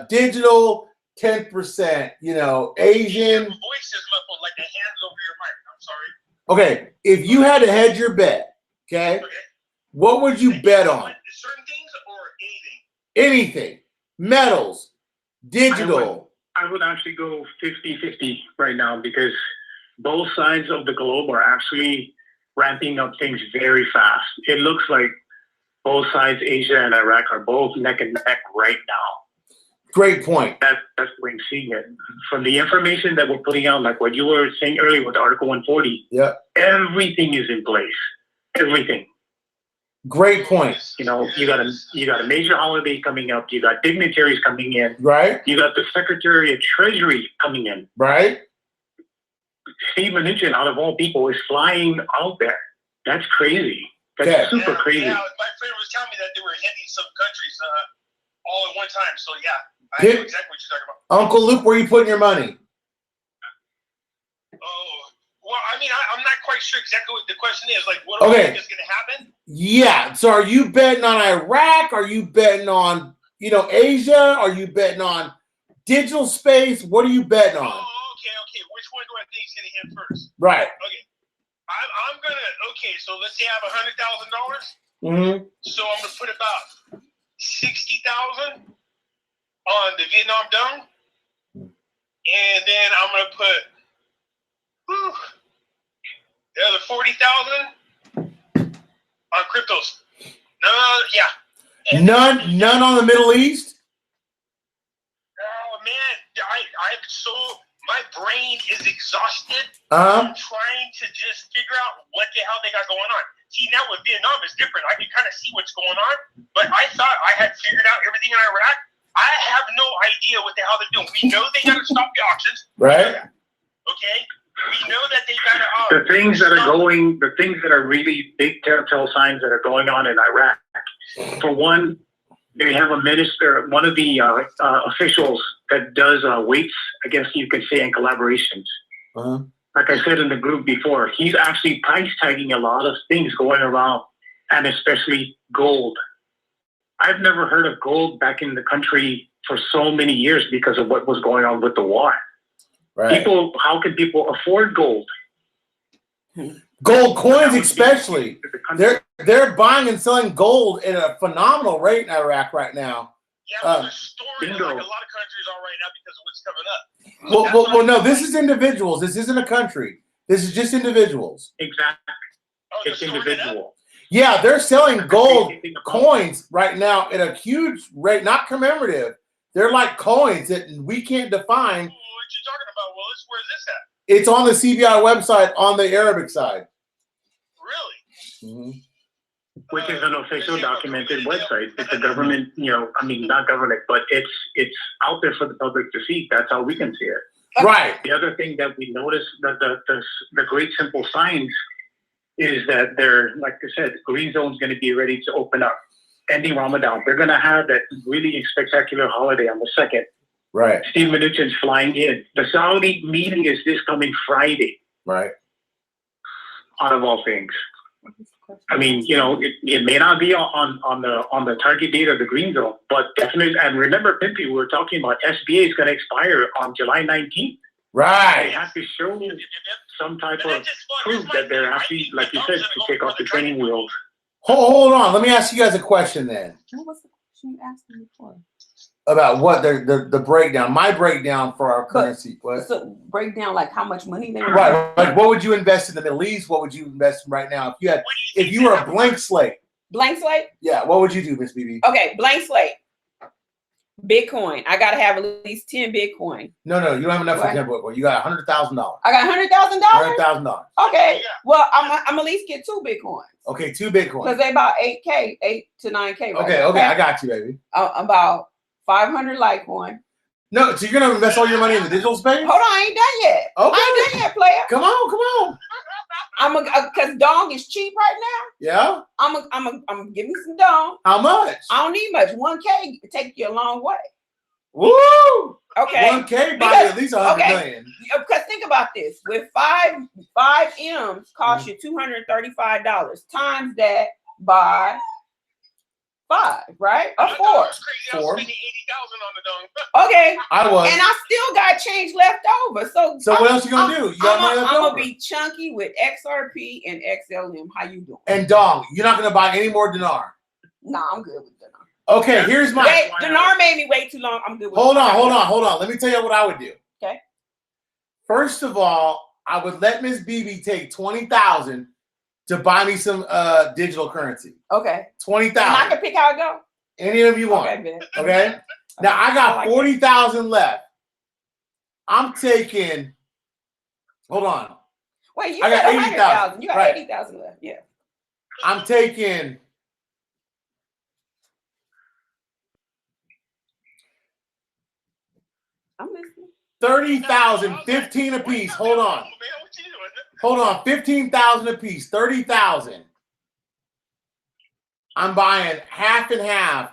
digital, 10%, Asian. Your voice is muffled like the hands over your mic. I'm sorry. Okay, if you had to hedge your bet, okay, what would you bet on? Certain things or anything? Anything. Metals, digital. I would actually go 50-50 right now, because both sides of the globe are actually ramping up things very fast. It looks like both sides, Asia and Iraq, are both neck and neck right now. Great point. That's the way I'm seeing it. From the information that we're putting out, like what you were saying earlier with Article 140, everything is in place. Everything. Great point. You got a major holiday coming up. You got dignitaries coming in. Right. You got the Secretary of Treasury coming in. Right. Steve Mnuchin, out of all people, is flying out there. That's crazy. That's super crazy. Yeah, my friend was telling me that they were hitting some countries all at one time. So yeah, I know exactly what you're talking about. Uncle Luke, where are you putting your money? Oh, well, I mean, I'm not quite sure exactly what the question is. Like, what do you think is going to happen? Yeah. So are you betting on Iraq? Are you betting on, Asia? Are you betting on digital space? What are you betting on? Oh, okay. Which one do I think is going to hit first? Right. Okay. I'm going to, so let's say I have $100,000. Mm-hmm. So I'm going to put about 60,000 on the Vietnam Dong. And then I'm going to put the other 40,000 on cryptos. No, yeah. None on the Middle East? Oh man, I'm so, my brain is exhausted. Uh-huh. I'm trying to just figure out what the hell they got going on. See, now with Vietnam is different. I can kind of see what's going on, but I thought I had figured out everything in Iraq. I have no idea what the hell they're doing. We know they got to stop the auctions. Right. Okay. We know that they got to. The things that are really big telltale signs that are going on in Iraq. For one, they have a minister, one of the officials that does weights, I guess you could say, and collaborations. Uh-huh. Like I said in the group before, he's actually price tagging a lot of things going around, and especially gold. I've never heard of gold back in the country for so many years because of what was going on with the war. Right. How can people afford gold? Gold coins, especially. They're buying and selling gold at a phenomenal rate in Iraq right now. Yeah, but they're storing it like a lot of countries are right now because of what's coming up. Well, no, this is individuals. This isn't a country. This is just individuals. Exactly. Oh, it's individual. Yeah, they're selling gold coins right now at a huge rate, not commemorative. They're like coins that we can't define. What you talking about, Willis? Where's this at? It's on the CBI website on the Arabic side. Really? Mm-hmm. Which is an official documented website. It's a government, not government, but it's out there for the public to see. That's how we can see it. Right. The other thing that we noticed, that the great simple signs, is that they're, like I said, green zone's going to be ready to open up. Ending Ramadan, they're going to have that really spectacular holiday on the 2nd. Right. Steve Mnuchin's flying in. The Saudi meeting is this coming Friday. Right. Out of all things. I mean, it may not be on the target date of the green zone, but definitely. And remember, Pimpy, we were talking about SBA is going to expire on July 19th. Right. They have to show some type of proof that they're actually, like you said, to take off the training wheels. Hold on. Let me ask you guys a question then. What was the question you asked me before? About what the breakdown, my breakdown for our currency. What? So break down like how much money they were. Right. Like what would you invest in the Middle East? What would you invest in right now? If you were a blank slate. Blank slate? Yeah. What would you do, Miss BB? Okay, blank slate. Bitcoin. I gotta have at least 10 Bitcoin. No, you don't have enough for 10 Bitcoin. You got $100,000. I got $100,000? $100,000. Okay. Well, I'm at least get 2 Bitcoins. Okay, 2 Bitcoins. Because they about 8K, 8 to 9K. Right Okay, I got you, baby. About 500 Litecoin. No, so you're gonna invest all your money in the digital space? Hold on, I ain't done yet. Okay. I ain't done yet, player. Come on. Because dong is cheap right now. Yeah. I'm give me some dong. How much? I don't need much. 1K will take you a long way. Woo! Okay. 1K buy you at least 100 million. Because think about this: with five M's cost you $235. Times that by 5, right? Or 4. Crazy. I was 4. spending $80,000 on the dong. Okay. I was. And I still got change left over. So what else you gonna do? You got money left I'm over. gonna be chunky with XRP and XLM. How you doing? And dong, you're not gonna buy any more dinar. Nah, I'm good with dinar. Okay, here's my. Wait, dinar made me wait too long. I'm good with. Hold on. Let me tell you what I would do. Okay. First of all, I would let Miss BB take 20,000 to buy me some digital currency. Okay. 20,000. And I can pick how it go. Any of you want. Okay. Now I got 40,000 left. I'm taking. Hold on. Wait, you I got got 80,000. You got Right. 80,000 left. Yeah. I'm taking. I'm listening. 30,000, 15 apiece. Hold on. 15,000 apiece. 30,000. I'm buying half and half,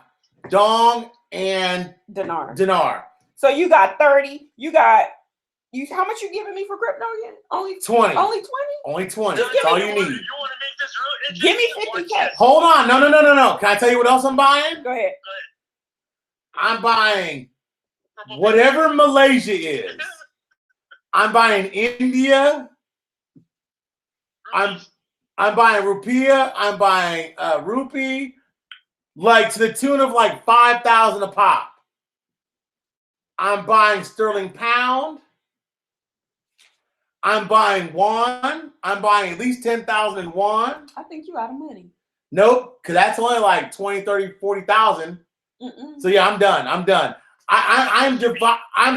dong and dinar. So you got 30. How much you giving me for crypto again? Only 20. Only 20? Only 20. That's all you need. You want to make this real Give me 50K. Hold on. No. Can I tell you what else I'm buying? Go ahead. I'm buying whatever Malaysia is. I'm buying India. I'm buying rupiah. I'm buying rupee, like to the tune of like 5,000 a pop. I'm buying sterling pound. I'm buying won. I'm buying at least 10,000 in won. I think you out of money. Nope, because that's only like 20, 30, 40,000. So yeah, I'm done. I'm gonna. Guess what?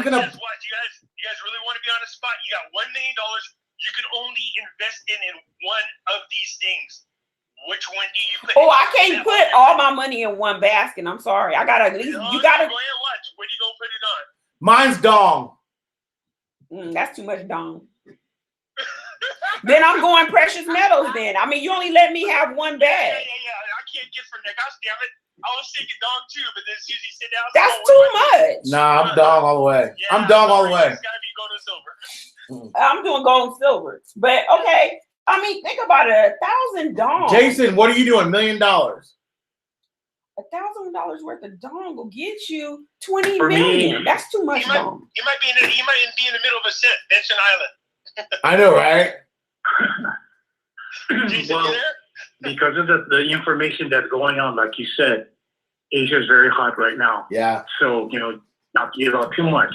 You guys really want to be on the spot? You got $1 million. You can only invest in one of these things. Which one do you put? Oh, I can't put all my money in one basket. I'm sorry. I gotta at least. You gotta. Go ahead and watch. Where do you gonna put it on? Mine's dong. That's too much dong. Then I'm going precious metals. Then I mean, you only let me have one bag. Yeah. I can't get from that. Gosh damn it! I was thinking dong too, but then Susie sit down. That's too much. Nah, I'm dong all the way. Yeah, I'm dong all the way. It's gotta be gold and silver. I'm doing gold and silver. But okay, I mean, think about it. 1,000 dong. Jason, what are you doing? $1 million. $1,000 worth of dong will get you 20 For me, million. That's too much dong. He might be in the middle of a set, Benson Island. I know, right? Jason, Well, you there? because of the information that's going on, like you said, Asia is very hot right now. Yeah. So, not to give out too much.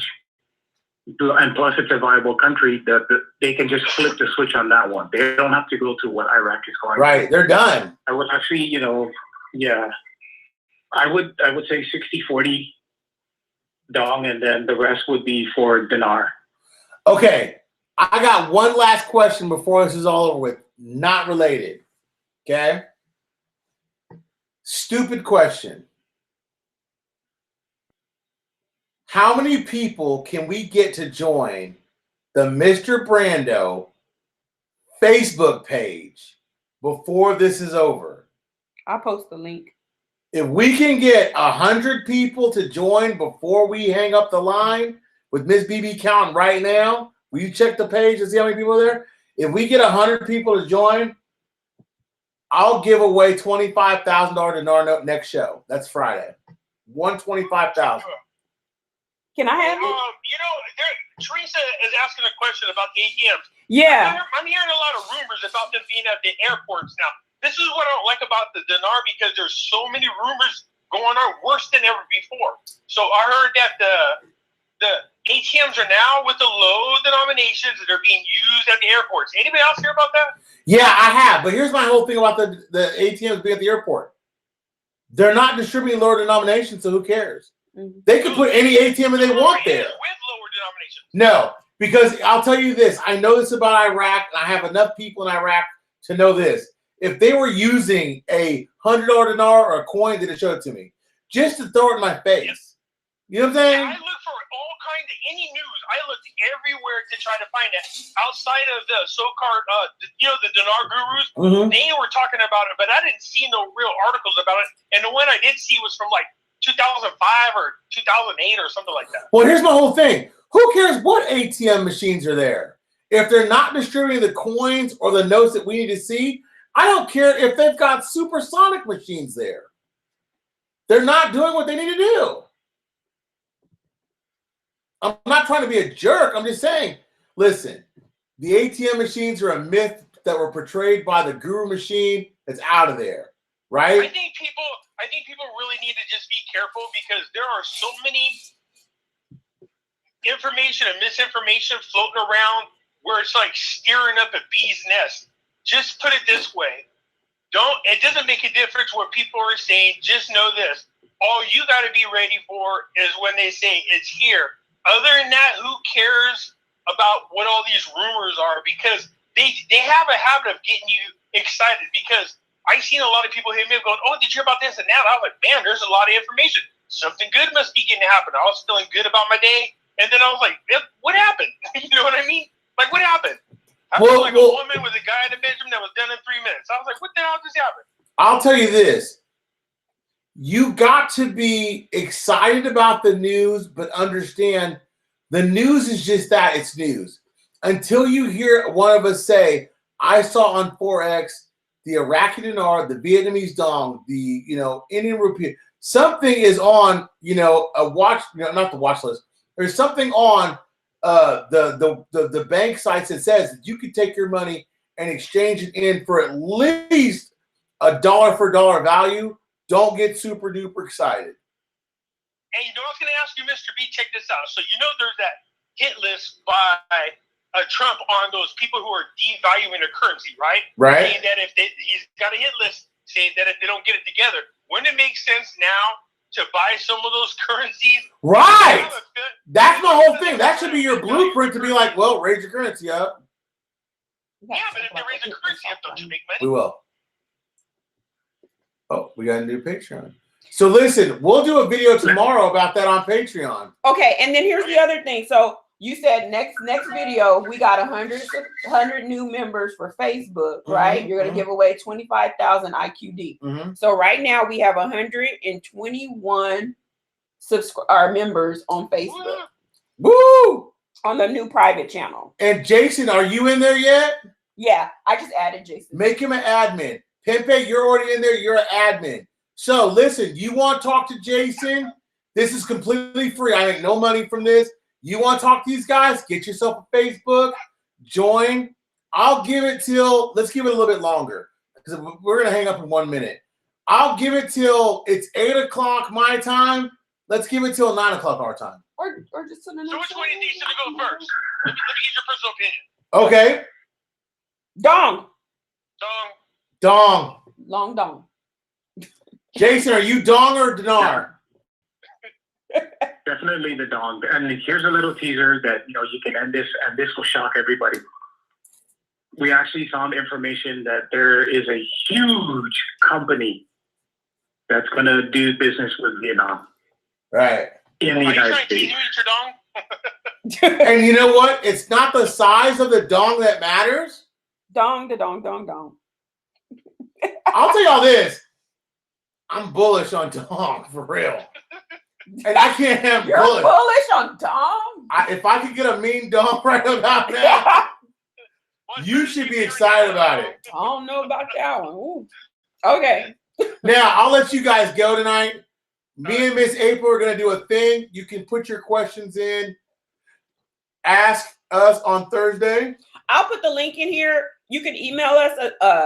And plus, it's a viable country that they can just flip the switch on that one. They don't have to go to what Iraq is going. Right. They're done. I would actually, I would say 60-40 dong, and then the rest would be for dinar. Okay. I got one last question before this is all over with. Not related. Okay. Stupid question. How many people can we get to join the Mr. Brando Facebook page before this is over? I'll post the link. If we can get 100 people to join before we hang up the line with Miss BB counting right now, will you check the page and see how many people are there? If we get 100 people to join, I'll give away $25,000 dinar note next show. That's Friday. $125,000. Can I have it? Teresa is asking a question about the ATMs. Yeah. I'm hearing a lot of rumors about them being at the airports now. This is what I don't like about the dinar, because there's so many rumors going on worse than ever before. So I heard that the ATMs are now with the low denominations that are being used at the airports. Anybody else hear about that? Yeah, I have. But here's my whole thing about the ATMs being at the airport. They're not distributing lower denominations, so who cares? They can put any ATM they want there. With lower denominations. No, because I'll tell you this. I know this about Iraq, and I have enough people in Iraq to know this. If they were using a $100 dinar or a coin, they'd have showed it to me. Just to throw it in my face. You know what I'm saying? Yeah, I look for all kinds of any news. I looked everywhere to try to find it. Outside of the so-called, the dinar gurus, they were talking about it, but I didn't see no real articles about it. And the one I did see was from like 2005 or 2008 or something like that. Well, here's my whole thing. Who cares what ATM machines are there? If they're not distributing the coins or the notes that we need to see, I don't care if they've got supersonic machines there. They're not doing what they need to do. I'm not trying to be a jerk. I'm just saying, listen, the ATM machines are a myth that were portrayed by the guru machine that's out of there, right? I think people really need to just be careful, because there are so many information and misinformation floating around where it's like steering up a bee's nest. Just put it this way. It doesn't make a difference what people are saying. Just know this. All you got to be ready for is when they say it's here. Other than that, who cares about what all these rumors are? Because they have a habit of getting you excited. Because I've seen a lot of people hit me up going, "Oh, did you hear about this and that?" I was like, "Man, there's a lot of information. Something good must be getting to happen." I was feeling good about my day, and then I was like, "What happened?" You know what I mean? Like, what happened? I feel like a woman with a guy in the bedroom that was done in 3 minutes. I was like, "What the hell just happened?" I'll tell you this. You got to be excited about the news, but understand the news is just that, it's news. Until you hear one of us say, I saw on Forex the Iraqi dinar, the Vietnamese dong, the Indian rupee, something is on a watch, not the watch list. There's something on the bank sites that says that you can take your money and exchange it in for at least a dollar for dollar value. Don't get super duper excited. Hey, I was going to ask you, Mr. B, check this out. So there's that hit list by Trump on those people who are devaluing their currency, right? Right. Saying that if he's got a hit list, saying that if they don't get it together, wouldn't it make sense now to buy some of those currencies? Right. That's my whole thing. That should be your blueprint to be like, well, raise your currency up. Yeah, but if they raise the currency up, don't you make money? We will. Oh, we got a new Patreon. So listen, we'll do a video tomorrow about that on Patreon. Okay, and then here's the other thing. So you said next video we got 100 new members for Facebook, right? You're gonna give away 25,000 IQD. So right now we have 121 members on Facebook. Woo! On the new private channel. And Jason, are you in there yet? Yeah, I just added Jason. Make him an admin. Pempe, you're already in there. You're an admin. So listen, you want to talk to Jason? This is completely free. I make no money from this. You want to talk to these guys? Get yourself a Facebook. Join. I'll give it till, let's give it a little bit longer because we're going to hang up in 1 minute. I'll give it till it's 8 o'clock my time. Let's give it till 9 o'clock our time. Or just to the next. So which one do you think should go first? Let me get your personal opinion. Okay. Dong. Dong. Long dong. Jason, are you dong or dinar? Definitely the dong. And here's a little teaser that you can end this, and this will shock everybody. We actually found information that there is a huge company that's going to do business with Vietnam. Right. In the United States. And you know what? It's not the size of the dong that matters. Dong, the dong, dong, dong. I'll tell y'all this. I'm bullish on dong, for real. And I can't have You're bullish on dong? If I could get a mean dong right about now, you should be excited about it. I don't know about that one. Ooh. Okay. Now, I'll let you guys go tonight. Me and Miss April are going to do a thing. You can put your questions in. Ask us on Thursday. I'll put the link in here. You can email us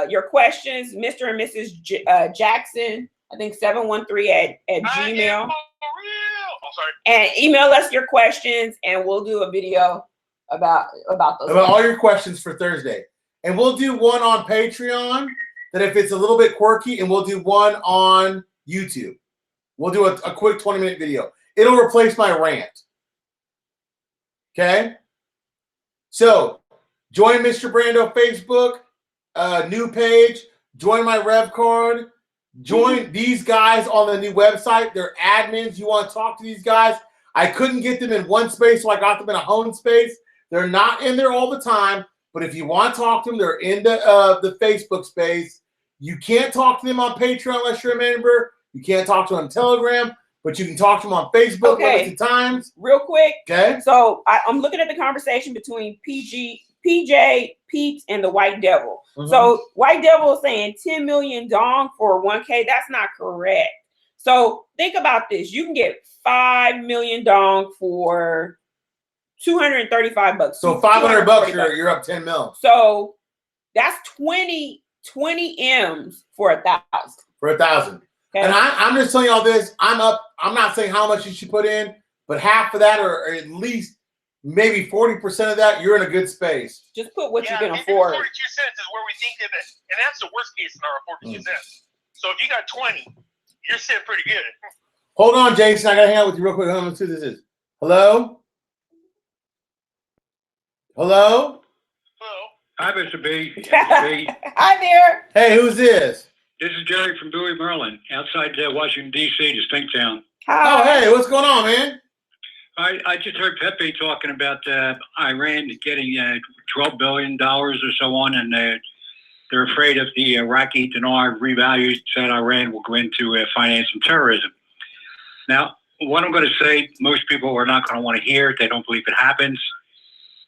your questions, Mr. and Mrs. Jackson, I think 713 at Gmail. And email us your questions, and we'll do a video about those. About all your questions for Thursday. And we'll do one on Patreon that if it's a little bit quirky, and we'll do one on YouTube. We'll do a quick 20-minute video. It'll replace my rant. Okay? So, join Mr. Brando Facebook, new page. Join my Rev card. Join these guys on the new website. They're admins. You want to talk to these guys? I couldn't get them in one space, so I got them in a home space. They're not in there all the time, but if you want to talk to them, they're in the Facebook space. You can't talk to them on Patreon unless you're a member. You can't talk to them on Telegram, but you can talk to them on Facebook limited times. Real quick. Okay. So I'm looking at the conversation between PJ, Pete, and the White Devil. So White Devil is saying 10 million dong for 1K. That's not correct. So think about this. You can get 5 million dong for $235. So $500, you're up 10 mil. So that's 20 M's for 1,000. For 1,000. Okay. And I'm just telling y'all this. I'm not saying how much you should put in, but half of that, or at least maybe 40% of that, you're in a good space. Just put what you can afford. 42 cents is where we think of it, and that's the worst case scenario, 42 cents. So if you got 20, you're sitting pretty good. Hold on, Jason. I got to hang out with you real quick. Hold on, let's see who this is. Hello? Hello? Hello? Hi, Mr. B. Hi there. Hey, who's this? This is Jerry from Bowie, Maryland, outside Washington, D.C., just town. Hi. Oh, hey, what's going on, man? I just heard Pepe talking about Iran getting $12 billion or so on, and they're afraid if the Iraqi dinar revalues that Iran will go into financing terrorism. Now, what I'm going to say, most people are not going to want to hear it. They don't believe it happens.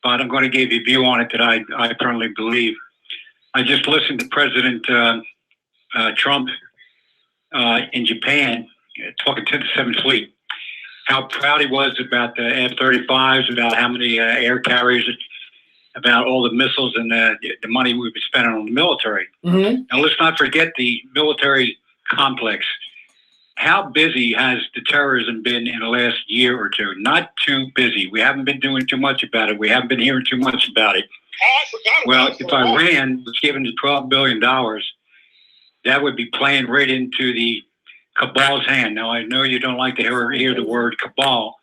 But I'm going to give you a view on it that I firmly believe. I just listened to President Trump in Japan talking to the Seventh Fleet, how proud he was about the F-35s, about how many air carriers, about all the missiles and the money we've been spending on the military. And let's not forget the military complex. How busy has the terrorism been in the last year or two? Not too busy. We haven't been doing too much about it. We haven't been hearing too much about it. Well, if Iran was given the $12 billion, that would be playing right into the cabal's hand. Now, I know you don't like to hear the word cabal,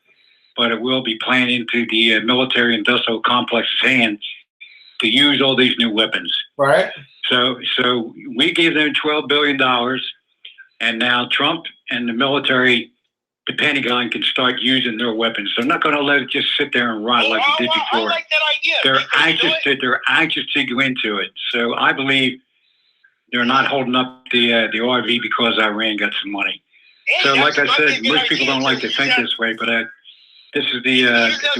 but it will be playing into the military-industrial complex's hands to use all these new weapons. Right. So we gave them $12 billion, and now Trump and the military, the Pentagon, can start using their weapons. They're not going to let it just sit there and rot like it did before. I like that idea. They're anxious to go into it. So I believe they're not holding up the RV because Iran got some money. Hey, so, like I said, most idea. people don't like to think this way, but this is the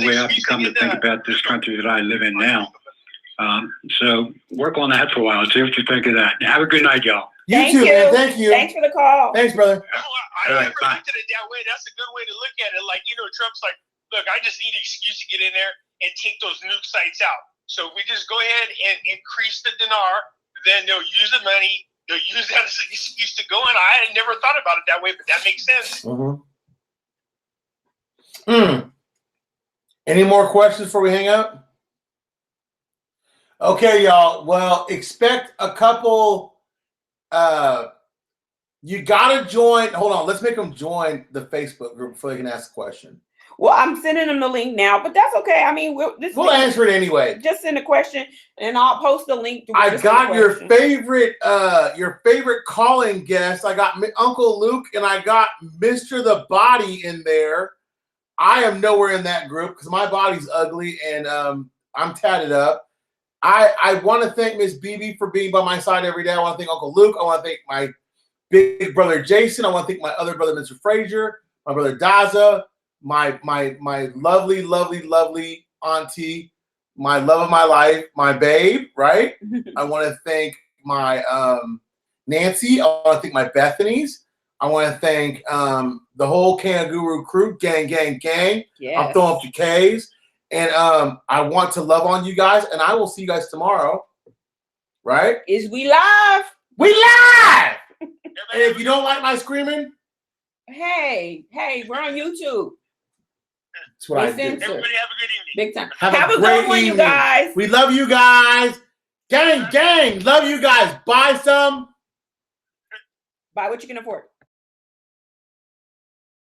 way I've come to think about this country that I live in now. So work on that for a while. See what you think of that. Have a good night, y'all. You too, man. Thank you. Thanks for the call. Thanks, brother. I never looked at it that way. That's a good way to look at it. Like, Trump's like, look, I just need an excuse to get in there and take those nuke sites out. So we just go ahead and increase the dinar. Then they'll use the money. They'll use that as an excuse to go in. I had never thought about it that way, but that makes sense. Any more questions before we hang up? Okay, y'all. Well, expect a couple. You gotta join. Hold on. Let's make them join the Facebook group before they can ask a question. Well, I'm sending them the link now, but that's okay. I mean, we'll answer it anyway. Just send a question, and I'll post the link. I got your favorite calling guest. I got Uncle Luke, and I got Mr. the Body in there. I am nowhere in that group because my body's ugly and I'm tatted up. I want to thank Miss BB for being by my side every day. I want to thank Uncle Luke. I want to thank my big brother Jason. I want to thank my other brother, Mr. Frazier, my brother Daza, my lovely, lovely, lovely auntie, my love of my life, my babe, right? I want to thank my Nancy. I want to thank my Bethany's. I want to thank the whole Kangaguru crew, gang. Yes. I'm throwing up the K's. And I want to love on you guys, and I will see you guys tomorrow. Right? Is we live? We live! And if you don't like my screaming, hey, we're on YouTube. That's what I do. Everybody have a good evening. Big time. Have a great good one, evening. you guys. We love you guys. Gang, love you guys. Buy some. Buy what you can afford.